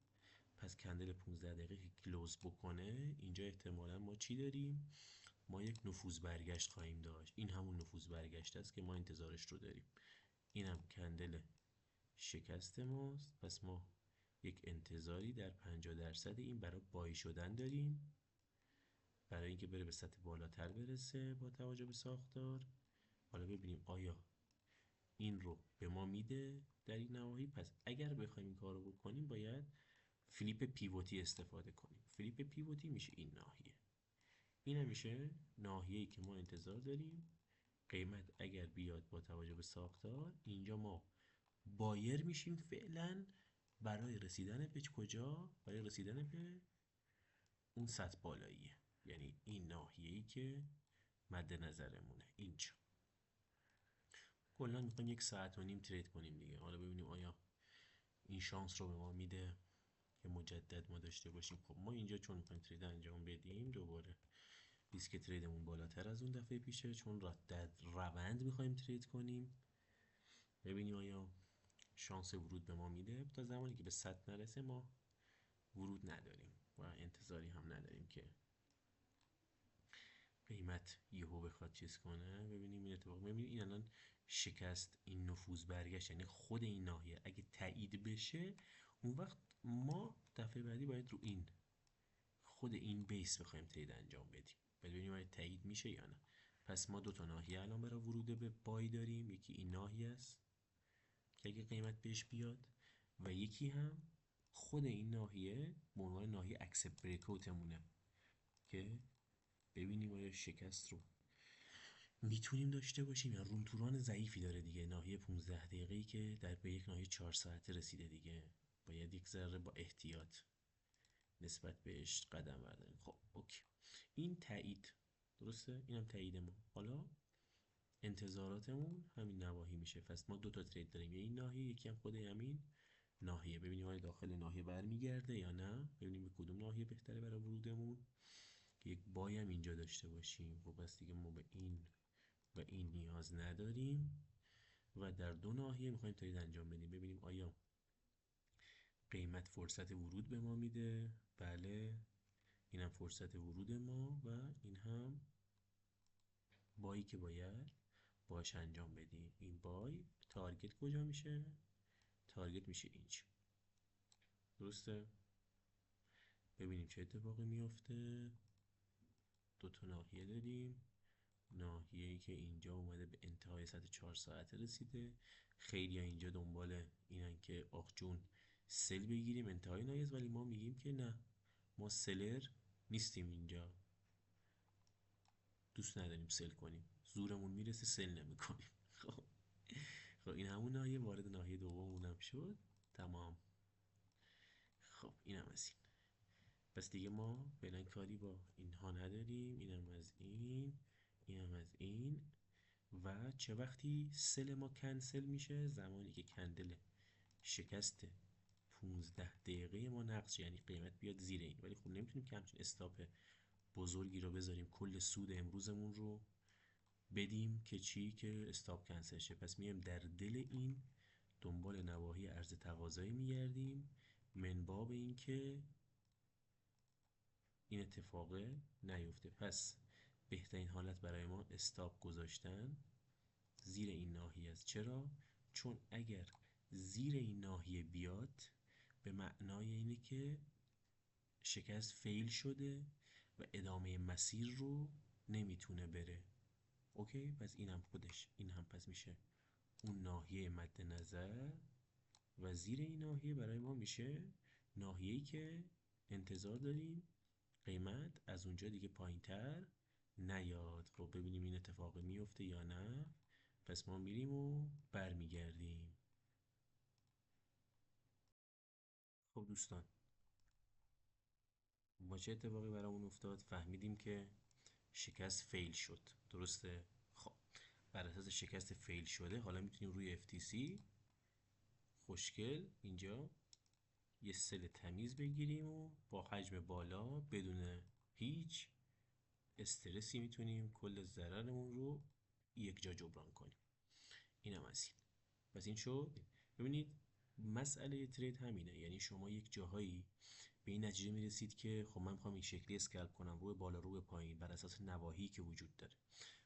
پس کندل 15 دقیقه که کلوز بکنه اینجا احتمالا ما چی داریم؟ ما یک نفوذ برگشت خواهیم داشت. این همون نفوذ برگشت است که ما انتظارش رو داریم. اینم کندل شکست ماست. پس ما یک انتظاری در 50% این برای بای شدن داریم، برای اینکه بره به سطح بالاتر برسه با توجه به ساختار. حالا ببینیم آیا این رو به ما میده در این نواحی. پس اگر بخوایم این کار رو بکنیم باید فلیپ پیوتی استفاده کنیم. فلیپ پیوتی میشه این ناحیه. این همیشه ناحیه‌ای که ما انتظار داریم قیمت اگر بیاد با توجه به ساختار اینجا ما بایر میشیم فعلا برای رسیدن به کجا؟ برای رسیدن به اون سطح بالاییه، یعنی این ناحیه‌ای که مد نظرمونه اینجا. کلا میخوایم 1.5 ساعت ترید کنیم دیگه. حالا ببینیم آیا این شانس رو به ما میده که مجدد ما داشته باشیم. خب ما اینجا چون میخوایم ترید انجام بدیم، دوباره ریسک تریدمون بالاتر از اون دفعه پیشه، چون در روند میخوایم ترید کنیم. ببینیم آیا شانس ورود به ما میده. تا زمانی که به 100 نرسه ما ورود نداریم و انتظاری هم نداریم که قیمت یهو بخواد چیز کنه. ببینیم این اتفاق. ببینید این الان شکست، این نفوذ برگشت، یعنی خود این ناحیه اگه تایید بشه، اون وقت ما دفعه بعدی باید رو این خود این بیس بخوایم ترید انجام بدیم. ببینیم آیا تایید میشه یا نه. پس ما دو تا ناحیه الان برای ورود به بای داریم. یکی این ناحیه است که اگه قیمت بهش بیاد، و یکی هم خود این ناحیه به عنوان ناحیه اکسپت بریک اوتمونه که ببینیم آیا شکست رو میتونیم داشته باشیم یا روم توران ضعیفی داره دیگه. ناحیه 15 دقیقه‌ای که در به یک ناحیه 4 ساعته رسیده دیگه، باید یک ذره با احتیاط نسبت بهش قدم برداریم. خب اوکی، این تایید درسته، اینم تایید ما. حالا انتظاراتمون همین نواحی میشه. پس ما دو تا ترید داریم، یه این ناحیه، یکی هم خود همین ناحیه. ببینیم آیا داخل ناحیه برمیگرده یا نه. ببینیم به کدوم ناحیه بهتره برای ورودمون که یک بای هم اینجا داشته باشیم. خب پس دیگه ما به این و این نیاز نداریم و در دو ناحیه میخوایم ترید انجام بدیم. ببینیم آیا قیمت فرصت ورود به ما میده. بله، اینم فرصت ورود ما و این هم بایی که باید باش انجام بدیم. این بای تارگت کجا میشه؟ تارگت میشه اینجا، درسته؟ ببینیم چه اتفاقی میفته. دو تا ناحیه داریم. ناحیه‌ای که اینجا اومده به انتهای سطح 4 ساعته رسیده. خیلی ها اینجا دنبال اینن که آخ جون سل بگیریم انتهای نایز، ولی ما میگیم که نه، ما سلر نیستیم اینجا، دوست نداریم سل کنیم، زورمون میرسه سل نمیکنیم. خب خب این همون ناحیه، وارد ناحیه دوممون هم شد. تمام. خب اینم از این. پس دیگه ما فعلا کاری با اینها نداریم. اینم از این، اینم از این. و چه وقتی سل ما کنسل میشه؟ زمانی که کندل شکست 15 دقیقه ما نقص، یعنی قیمت بیاد زیر این. ولی خب نمیتونیم که همچین استاپ بزرگی رو بذاریم کل سود امروزمون رو بدیم که چی، که استاپ کنسل شه. پس میایم در دل این دنبال نواحی عرض تقاضایی میگردیم، من باب این که این اتفاق نیفته. پس بهترین حالت برای ما استاپ گذاشتن زیر این ناحیه است. چرا؟ چون اگر زیر این ناحیه بیاد به معنای اینه که شکست فیل شده و ادامه مسیر رو نمیتونه بره. اوکی، پس اینم خودش، این هم پس میشه اون ناحیه مد نظر و زیر این ناحیه برای ما میشه ناحیه‌ای که انتظار داریم قیمت از اونجا دیگه پایین تر نیاد. خب ببینیم این اتفاق میفته یا نه. پس ما میریم و برمیگردیم. خب دوستان، ما چه اتفاقی برامون افتاد؟ فهمیدیم که شکست فیل شد، درسته؟ خب بر اساس شکست فیل شده حالا میتونیم روی FTC خوشگل اینجا یه سل تمیز بگیریم و با حجم بالا بدون هیچ استرسی میتونیم کل ضررمون رو یک جا جبران کنیم. اینم از این. پس این شد. ببینید مسئله ترید همینه، یعنی شما یک جاهایی به این نتیجه میرسید که خب من میخوام این شکلی اسکلپ کنم، رو به بالا رو به پایین بر اساس نواحی که وجود داره.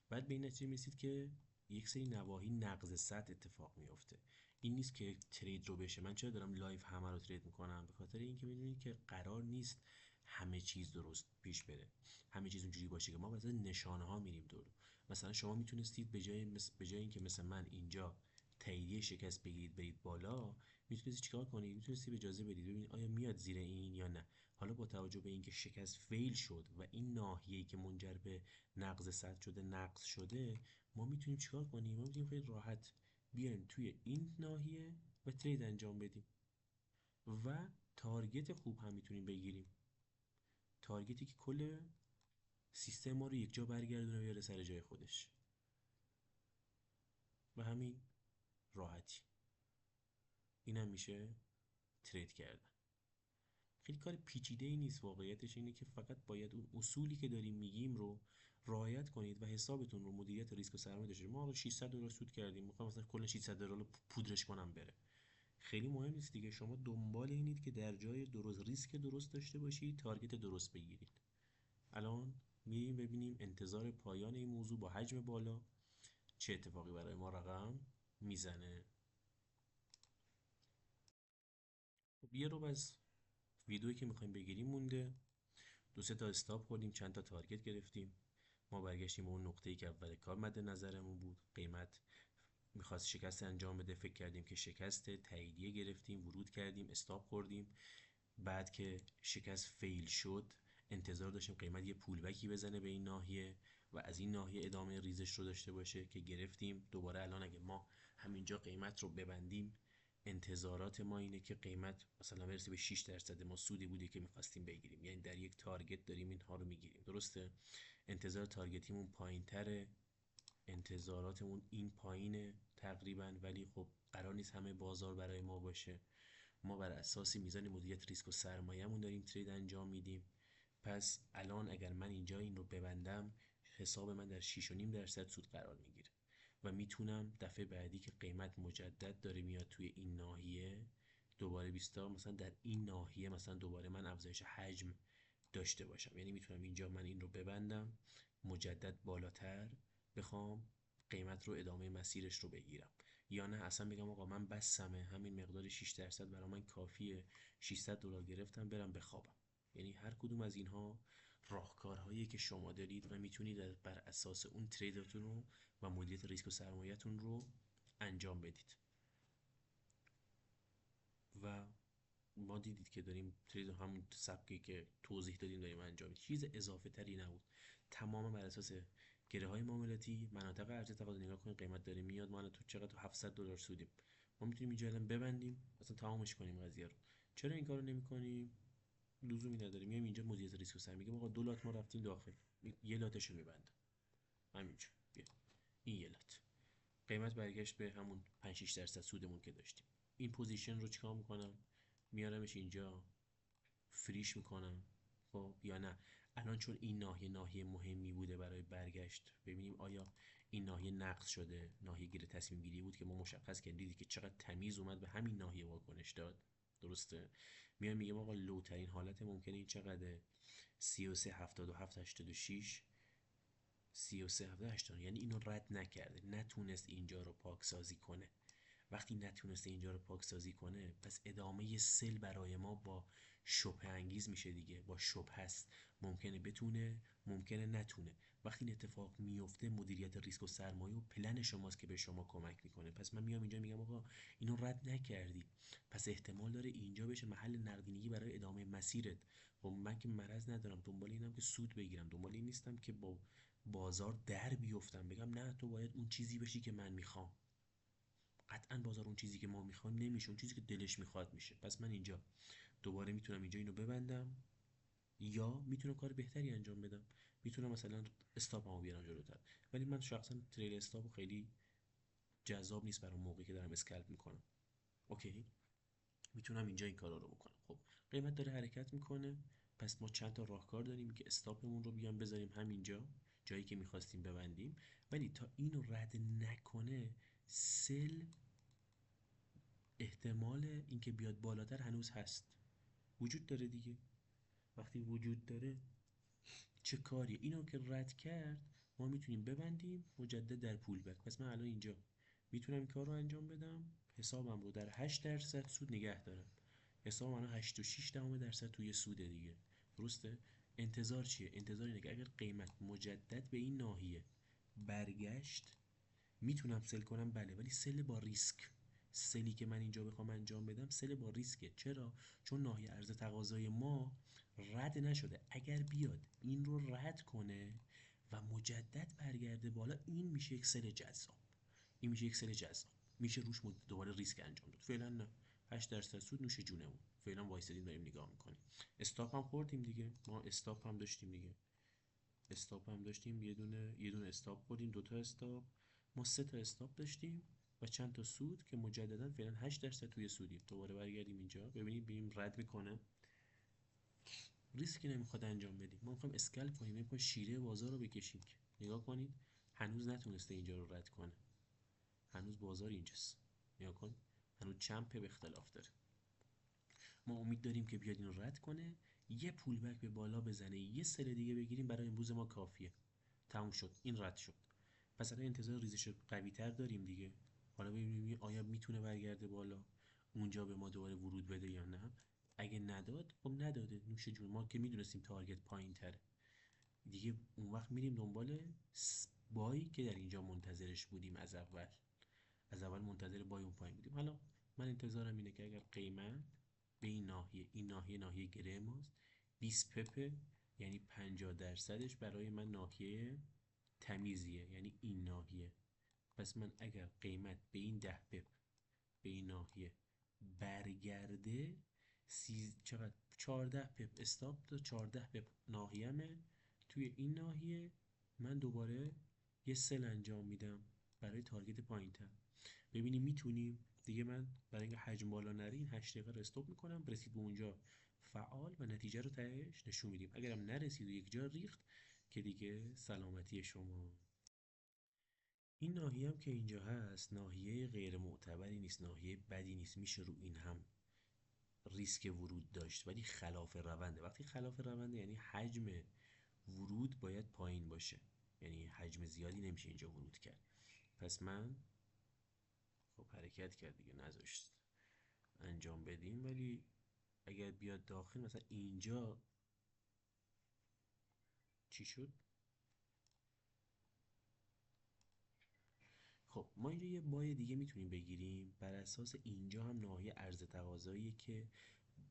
بعد به این نتیجه میرسید که یک سری نواحی نقض سطح اتفاق میفته. این نیست که ترید رو بشه. من چرا دارم لایو همه رو ترید میکنم؟ به خاطر اینکه میدونید که قرار نیست همه چیز درست پیش بره، همه چیز اونجوری باشه که ما واسه نشانه ها میریم دور. مثلا شما میتونستید به جای اینکه مثل من اینجا تاییدیه شکست بگیرید برید بالا، میتونستید چیکار کنید؟ میتونستید اجازه بدید ببینید آیا میاد زیر این یا نه. حالا با توجه به اینکه شکست فیل شد و این ناحیه‌ای که منجر به نقض سطح شده نقض شده، ما میتونیم چیکار کنیم؟ ما میتونیم خیلی راحت بیایم توی این ناحیه و ترید انجام بدیم و تارگت خوب هم میتونیم بگیریم، تارگتی که کل سیستم ما رو یک جا برگردونه و بیاره سر جای خودش. و همین راحتی. اینم میشه ترید کردن. خیلی کار پیچیده ای نیست، واقعیتش اینه که فقط باید اون اصولی که داریم میگیم رو رعایت کنید و حسابتون رو مدیریت ریسک و سرمایه داشته. ما رو $600 سود کردیم، میخوام مثلا کل $600 رو پودرش کنم بره. خیلی مهم نیست دیگه. شما دنبال اینید که در جای درست ریسک درست داشته باشید، تارگت درست بگیرید. الان میریم ببینیم انتظار پایان این موضوع با حجم بالا چه اتفاقی برای ما رقم میزنه. خب یه رو از ویدئویی که میخوایم بگیریم مونده. دو سه تا استاپ خوردیم، چند تا تارگت گرفتیم. ما برگشتیم به اون نقطه‌ای که اول کار مد نظرمون بود. قیمت میخواست شکست انجام بده، فکر کردیم که شکست، تاییدیه گرفتیم، ورود کردیم، استاپ خوردیم. بعد که شکست فیل شد، انتظار داشتیم قیمت یه پولبکی بزنه به این ناحیه و از این ناحیه ادامه ریزش رو داشته باشه که گرفتیم. دوباره الان اگه ما همینجا قیمت رو ببندیم، انتظارات ما اینه که قیمت مثلا برسه به 6%. ما سودی بودی که میخواستیم بگیریم، یعنی در یک تارگت داریم اینها رو میگیریم. درسته؟ انتظار تارگتیمون پایینتره، انتظاراتمون این پایینه تقریبا، ولی خب قرار نیست همه بازار برای ما باشه. ما بر اساس میزان مدیریت ریسک و سرمایه‌مون داریم ترید انجام میدیم. پس الان اگر من اینجا این رو ببندم، حساب من در 6.5% سود قرار میگیره و میتونم دفعه بعدی که قیمت مجدد داره میاد توی این ناحیه، دوباره 20 مثلا در این ناحیه مثلا دوباره من افزایش حجم داشته باشم. یعنی میتونم اینجا من این رو ببندم، مجدد بالاتر بخوام قیمت رو ادامه مسیرش رو بگیرم، یا نه اصلا بگم آقا من بسمه، همین مقدار 6% برای من کافیه، $600 گرفتم برم بخوابم. یعنی هر کدوم از اینها راهکارهایی که شما دارید و میتونید بر اساس اون تریدتون رو و مدیریت ریسک و سرمایه‌تون رو انجام بدید. و ما دیدید که داریم ترید همون سبکی که توضیح دادیم داریم انجام میدیم، چیز اضافه تری نبود. تمام بر اساس گره های معاملاتی، مناطق عرضه تقاضا. نگاه کنید قیمت داره میاد، ما تو چقدر، تو $700 سودیم. ما میتونیم اینجا الان ببندیم، اصلا تمامش کنیم قضیه رو. چرا این کارو نمی‌کنیم؟ لزومی نداره. میایم اینجا مدیریت ریسک و سرمایه، میگم آقا 2 لات ما رفتیم داخل، یه لاتشو میبندم همینجا. بیا این یه لات، قیمت برگشت به همون 5-6% سودمون که داشتیم. این پوزیشن رو چیکار میکنم؟ میارمش اینجا، فریش میکنم. خب یا نه الان چون این ناحیه مهمی بوده برای برگشت، ببینیم آیا این ناحیه نقض شده، ناحیه گیر تصمیم گیری بود که ما مشخص کردیم، دیدی که چقدر تمیز اومد به همین ناحیه واکنش داد. درسته؟ میام میگم آقا لوترین حالت ممکنه این چقدره؟ 33 77 86 33 80. یعنی اینو رد نکرده، نتونست اینجا رو پاکسازی کنه. وقتی نتونسته اینجا رو پاکسازی کنه، پس ادامه سل برای ما با شبهه انگیز میشه دیگه، با شبهه است. ممکنه بتونه، ممکنه نتونه. وقتی این اتفاق میفته، مدیریت ریسک و سرمایه و پلن شماست که به شما کمک میکنه. پس من میام اینجا میگم آقا اینو رد نکردی، پس احتمال داره اینجا بشه محل نقدینگی برای ادامه مسیرت. خب من که مرض ندارم، دنبال اینم که سود بگیرم، دنبال این نیستم که با بازار در بیفتم بگم نه تو باید اون چیزی بشی که من میخوام. قطعا بازار اون چیزی که ما میخوایم نمیشه، اون چیزی که دلش میخواد میشه. پس من اینجا دوباره میتونم اینجا اینو ببندم، یا میتونم کار بهتری انجام بدم، میتونم مثلا استاپمو بیارم جلوتر. ولی من شخصا تریل استاپ خیلی جذاب نیست برای موقعی که دارم اسکلپ میکنم. اوکی، میتونم اینجا این کارا رو بکنم. خب قیمت داره حرکت میکنه، پس ما چند تا راهکار داریم که استاپمون رو بیام بذاریم همینجا، جایی که میخواستیم ببندیم. ولی تا اینو رد نکنه، سل احتمال اینکه بیاد بالاتر هنوز هست، وجود داره دیگه. وقتی وجود داره چه کاری؟ اینو که رد کرد، ما میتونیم ببندیم مجدد در پول بک. پس من الان اینجا میتونم این کار رو انجام بدم، حسابم رو در 8% سود نگه دارم. حساب من 8.6% توی سوده دیگه. درسته؟ انتظار چیه؟ انتظار اینه که اگر قیمت مجدد به این ناحیه برگشت، میتونم سل کنم، بله، ولی سل با ریسک. سلی که من اینجا بخوام انجام بدم سل با ریسکه. چرا؟ چون ناحیه عرضه تقاضای ما رد نشده. اگر بیاد این رو رد کنه و مجدد برگرده بالا، این میشه یک سل جذاب. این میشه یک سل جذاب، میشه روش دوباره ریسک انجام داد. فعلا نه، 8% سود نوش جونمون. فعلا وایسادیم داریم نگاه میکنیم. استاپ هم خوردیم دیگه، ما استاپ هم داشتیم دیگه. استاپ هم داشتیم، یه دونه استاپ خوردیم، دوتا استاپ. ما 3 تا استاپ داشتیم و چند تا سود که مجددا فعلا 8% توی سودیم. دوباره برگردیم اینجا ببینیم ببینیم رد میکنه، ریسکی نمیخواد انجام بدیم. ما میخوایم اسکلپ کنیم، میخوایم شیره بازار رو بکشیم. نگاه کنید هنوز نتونسته اینجا رو رد کنه، هنوز بازار اینجاست. نگاه کن هنوز چند پپ اختلاف داره. ما امید داریم که بیاد اینو رد کنه، یه پول بک به بالا بزنه، یه سل دیگه بگیریم، برای امروز ما کافیه. تموم شد، این رد شد. پس الان انتظار ریزش قوی تر داریم دیگه. حالا ببینیم آیا میتونه برگرده بالا اونجا به ما دوباره ورود بده یا نه. اگه نداد خب نداده، نوش جون، ما که میدونستیم تارگت پایین تره دیگه. اون وقت میریم دنبال بایی که در اینجا منتظرش بودیم. از اول منتظر بای اون پایین بودیم. حالا من انتظارم اینه که اگر قیمت به این ناحیه گره ماست 20 پپ، یعنی 50%ش برای من ناحیه تمیزیه، یعنی این ناحیه. پس من اگر قیمت به این 10 پپ به این ناحیه برگرده، چقدر 14 پپ استاپ تا 14 پپ ناحیه‌مه. توی این ناحیه من دوباره یه سل انجام میدم برای تارگت پایین‌تر. ببینیم میتونیم دیگه. من برای اینکه حجم بالا نره این 8 دقیقه رو استاپ میکنم، برسید به اونجا فعال و نتیجه رو تهش نشون میدیم. اگرم نرسید و یک جا ریخت که دیگه سلامتی شما. این ناحیه هم که اینجا هست ناحیه غیر معتبری نیست، ناحیه بدی نیست، میشه رو این هم ریسک ورود داشت، ولی خلاف رونده. وقتی خلاف رونده یعنی حجم ورود باید پایین باشه، یعنی حجم زیادی نمیشه اینجا ورود کرد. پس من خب حرکت کرد دیگه، نذاشت انجام بدیم. ولی اگر بیاد داخل مثلا اینجا چی شد؟ خب ما اینجا یه بای دیگه میتونیم بگیریم بر اساس اینجا هم ناحیه عرض تقاضایی که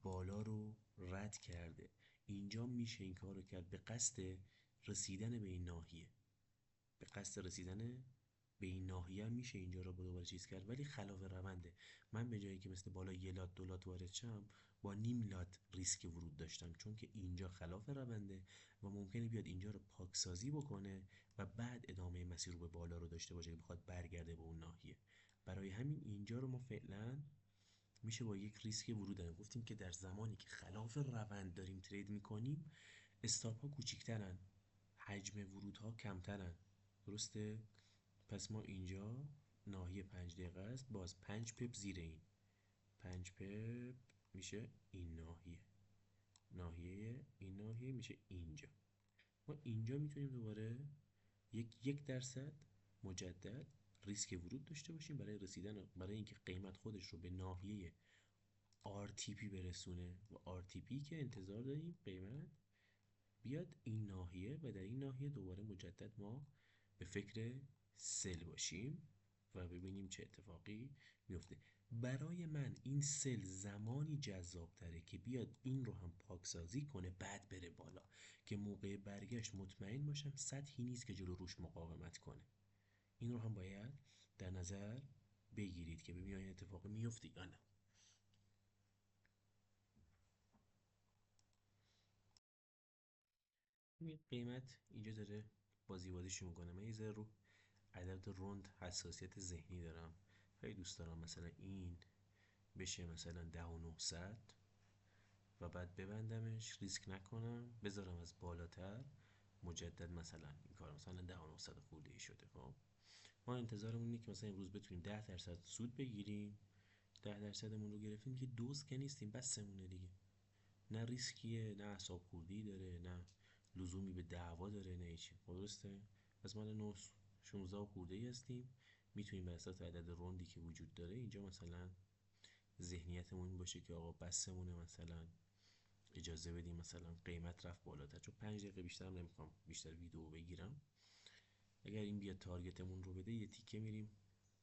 بالا رو رد کرده. اینجا میشه این کار رو کرد به قصد رسیدن به این ناحیه. به قصد رسیدن به این ناحیه هم میشه اینجا رو دوباره چیز کرد، ولی خلاف رونده. من به جایی که مثل بالا یه لات دو لات وارد شم، با نیم لات ریسک ورود داشتم، چون که اینجا خلاف رونده و ممکنه بیاد اینجا رو پاکسازی بکنه و بعد ادامه مسیر رو به بالا رو داشته باشه که بخواد برگرده به اون ناحیه. برای همین اینجا رو ما فعلا میشه با یک ریسک ورود داریم. گفتیم که در زمانی که خلاف روند داریم ترید میکنیم استاپ ها کوچیکترن، حجم ورودها کمترن، درسته؟ پس ما اینجا ناحیه 5 دقیقه است، باز 5 پپ زیر این 5 پپ میشه این ناحیه میشه اینجا. ما اینجا میتونیم دوباره یک درصد مجدد ریسک ورود داشته باشیم برای رسیدن، برای اینکه قیمت خودش رو به ناحیه RTP برسونه. و RTP که انتظار داریم قیمت بیاد این ناحیه و در این ناحیه دوباره مجدد ما به فکر سل باشیم و ببینیم چه اتفاقی میفته. برای من این سل زمانی جذاب تره که بیاد این رو هم پاکسازی کنه بعد بره بالا، که موقع برگشت مطمئن باشم سطحی نیست که جلو روش مقاومت کنه. این رو هم باید در نظر بگیرید که ببینید این اتفاقی میفته یا نه. این قیمت اینجا داره بازیشو میکنه. من یه ذره رو عدد روند حساسیت ذهنی دارم، خیلی دوست دارم مثلا این بشه مثلا 10,900 و بعد ببندمش، ریسک نکنم، بذارم از بالاتر مجدد مثلا این کار مثلا 10,900 خورده ای شده. خب ما انتظارمون اینه که مثلا امروز بتونیم 10% سود بگیریم. 10%مون رو گرفتیم که دوز که نیستیم، بسمونه دیگه، نه ریسکیه، نه اعصاب خوردی داره، نه لزومی به دعوا داره، نه هیچی. درسته؟ پس ما 916 خورده ای هستیم، میتونیم بر اساس عدد روندی که وجود داره اینجا مثلا ذهنیتمون این باشه که آقا بسمونه، مثلا اجازه بدیم مثلا قیمت رفت بالاتر، چون 5 دقیقه بیشتر هم نمیخوام بیشتر ویدیو بگیرم. اگر این بیاد تارگتمون رو بده یه تیکه میریم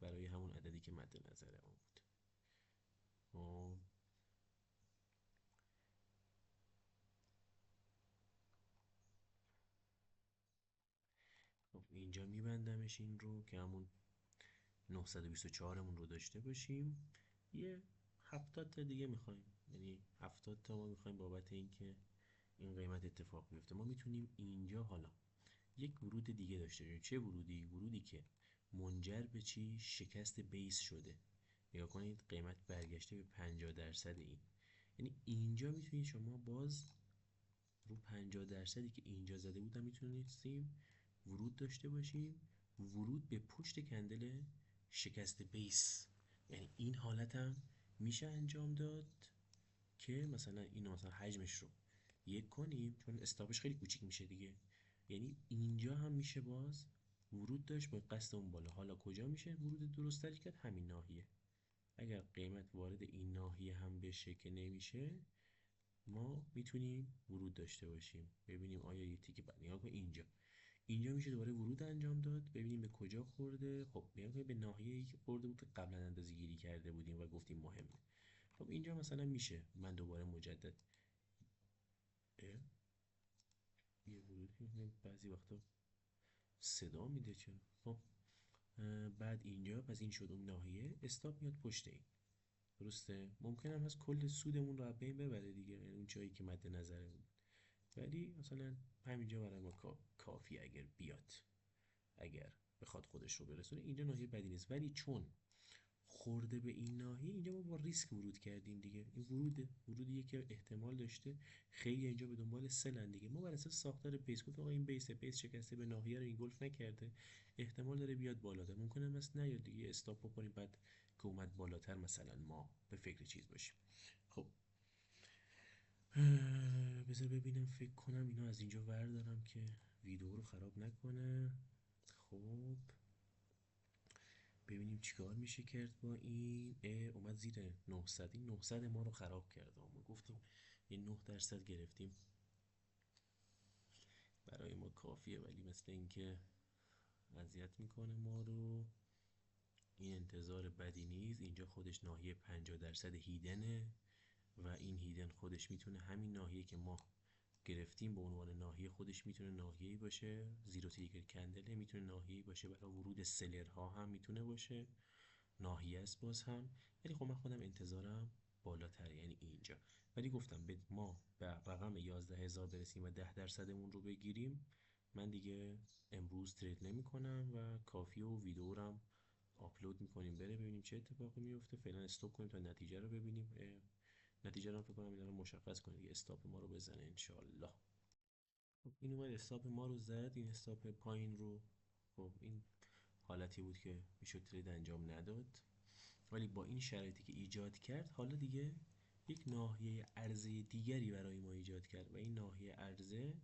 برای همون عددی که مد نظرمون بود. خب اینجا میبندمش این رو که همون 924 مون رو داشته باشیم. یه 70 تا دیگه میخوایم، یعنی 70 تا ما میخوایم بابت اینکه این قیمت اتفاق بیفته. ما میتونیم اینجا حالا یک ورود دیگه داشته باشیم. چه ورودی؟ ورودی که منجر به چی؟ شکست بیس شده. نگاه کنید قیمت برگشته به 50% این. یعنی اینجا میتونید شما باز رو 50% که اینجا زده بودم میتونستیم ورود داشته باشیم، ورود به پشت کندل شکست بیس. یعنی این حالت هم میشه انجام داد که مثلا اینو مثلا حجمش رو 1 کنیم، چون استاپش خیلی کوچیک میشه دیگه. یعنی اینجا هم میشه باز ورود داشت با قصد اون بالا. حالا کجا میشه ورود درست تری کرد؟ همین ناحیه. اگر قیمت وارد این ناحیه هم بشه که نمیشه، ما میتونیم ورود داشته باشیم. ببینیم آیا یه تیکه بعد نگاه کن اینجا میشه دوباره ورود انجام داد. ببینیم به کجا خورده. خب نگاه کنید به ناحیه‌ای که خورده بود که قبلا اندازه‌گیری کرده بودیم و گفتیم مهمه. خب اینجا مثلا میشه من دوباره مجدد یه ورودی بعضی وقتا صدا میده چرا. خب بعد اینجا پس این شد اون ناحیه، استاپ میاد پشت این. درسته؟ ممکن هم هست کل سودمون رو از بین ببره دیگه، یعنی اون جایی که مد نظرمون بود. ولی مثلا همینجا برای ما کافی اگر بیاد، اگر بخواد خودش رو برسونه. اینجا ناحیه بدی نیست، ولی چون خورده به این ناحیه، اینجا ما با ریسک ورود کردیم دیگه. این ورودیه که احتمال داشته خیلی اینجا به دنبال سلن دیگه. ما بر اساس ساختار بیس گفتم آقا این بیس شکسته به ناحیه رو اینگولف نکرده، احتمال داره بیاد بالاتر. ممکنه مثلا نیاد دیگه، استاپ بکنیم بعد که اومد بالاتر مثلا ما به فکر چیز باشیم. خب بذار ببینم، فکر کنم اینا از اینجا وردارم که ویدیو رو خراب نکنه. خب ببینیم چیکار میشه کرد با این. اومد زیر 900. این 900 ما رو خراب کرد. ما گفتیم این 9% گرفتیم برای ما کافیه، ولی مثل اینکه اذیت میکنه ما رو. این انتظار بدی نیست. اینجا خودش ناحیه 50% هیدنه و این هیدن خودش میتونه همین ناحیه که ما گرفتیم به عنوان ناحیه، خودش میتونه ناحیه‌ای باشه. زیرو تریگر کندله میتونه ناحیه‌ای باشه برای ورود سلرها، هم میتونه باشه ناحیه است باز هم. ولی خب من خودم انتظارم بالاتره، یعنی اینجا. ولی گفتم به ما به رقم 11,000 برسیم و 10%مون رو بگیریم، من دیگه امروز ترید نمی کنم و کافیه و ویدیو رو آپلود میکنیم بره ببینیم چه اتفاقی میفته. فعلا استاپ کنیم تا نتیجه رو ببینیم. نتیجه رو فکر کنم اینا رو مشخص کنه دیگه، استاپ ما رو بزنه انشالله. خب این اومد استاپ ما رو زد، این استاپ پایین رو. خب این حالتی بود که میشد ترید انجام نداد، ولی با این شرایطی که ایجاد کرد، حالا دیگه یک ناحیه عرضه دیگری برای ما ایجاد کرد و این ناحیه عرضه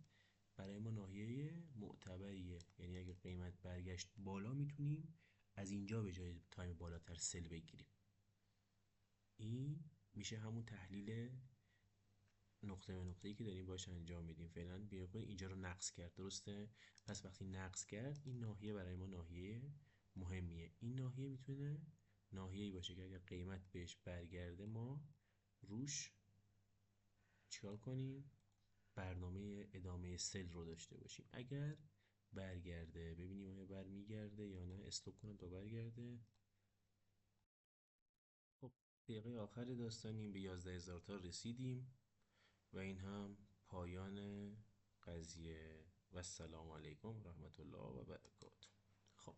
برای ما ناحیه معتبریه. یعنی اگر قیمت برگشت بالا میتونیم از اینجا به جای تایم بالاتر سل بگیریم. این میشه همون تحلیل نقطه به نقطه‌ای که داریم باش انجام میدیم. فعلا بیا کنید اینجا رو نقص کرد، درسته؟ پس وقتی نقص کرد این ناحیه برای ما ناحیه مهمیه. این ناحیه میتونه ناحیه‌ای باشه که اگر قیمت بهش برگرده ما روش چیکار کنیم؟ برنامه ادامه سل رو داشته باشیم. اگر برگرده ببینیم آیا برمیگرده یا نه. استوب کنم تا برگرده. خب دقیقه آخر داستانیم، به 11,000 تا رسیدیم و این هم پایان قضیه و السلام علیکم و رحمت الله و برکاته. خب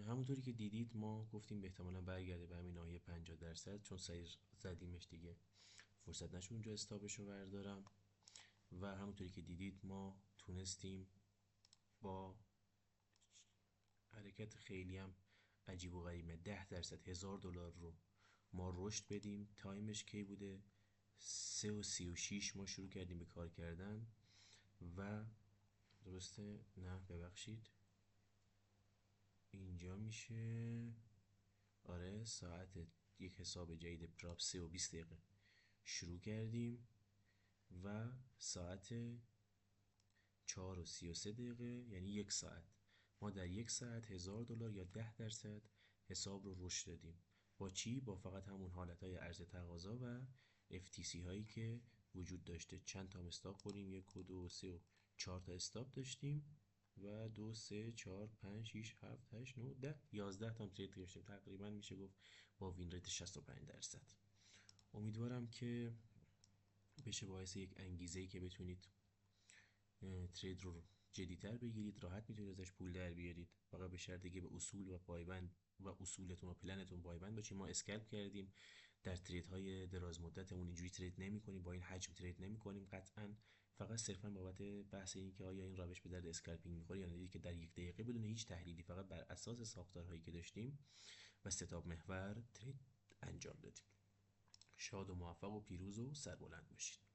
همونطوری که دیدید ما گفتیم به احتمالا برگرده به همین ناحیه 50%، چون سعی زدیمش دیگه فرصت نشد اونجا استاپش رو بردارم. و همونطوری که دیدید ما تونستیم با حرکت خیلی هم عجیب و غریبه 10% $1,000 رو ما رشد بدیم. تایمش کی بوده؟ 3:36 ما شروع کردیم به کار کردن و درسته؟ نه ببخشید، اینجا میشه آره ساعت یک حساب جدید پراپ 3:20 شروع کردیم و ساعت 4:33 یعنی 1 ساعت ما در 1 ساعت $1,000 یا 10% حساب رو رشد دادیم. با چی؟ با فقط همون حالتهای عرضه تقاضا و FTC هایی که وجود داشته. چند تا استاپ خوردیم؟ 1 و 2 و 3 و 4 تا استاپ داشتیم و 2 3 4 5 6 7 8 9 10 11 تا ترید داشتیم. تقریبا میشه گفت با وین ریت 65%. امیدوارم که بشه باعث یک انگیزه‌ای که بتونید ترید رو جدی‌تر بگیرید، راحت میتونید ازش پول در بیارید، فقط به شرطی که به اصول و پایبند و اصولتون و پلنتون پایبند باشید. ما اسکلپ کردیم، در ترید های دراز مدتمون اینجوری ترید نمی‌کنیم، با این حجم ترید نمی‌کنیم قطعاً، فقط صرفا بابت بحث این که آیا این روش به درد اسکلپینگ می‌خوره یا نه. دیدید که در 1 دقیقه بدون هیچ تحلیلی، فقط بر اساس ساختارهایی که داشتیم و ستاپ محور ترید انجام دادیم. شاد و موفق و پیروز و سربلند باشید.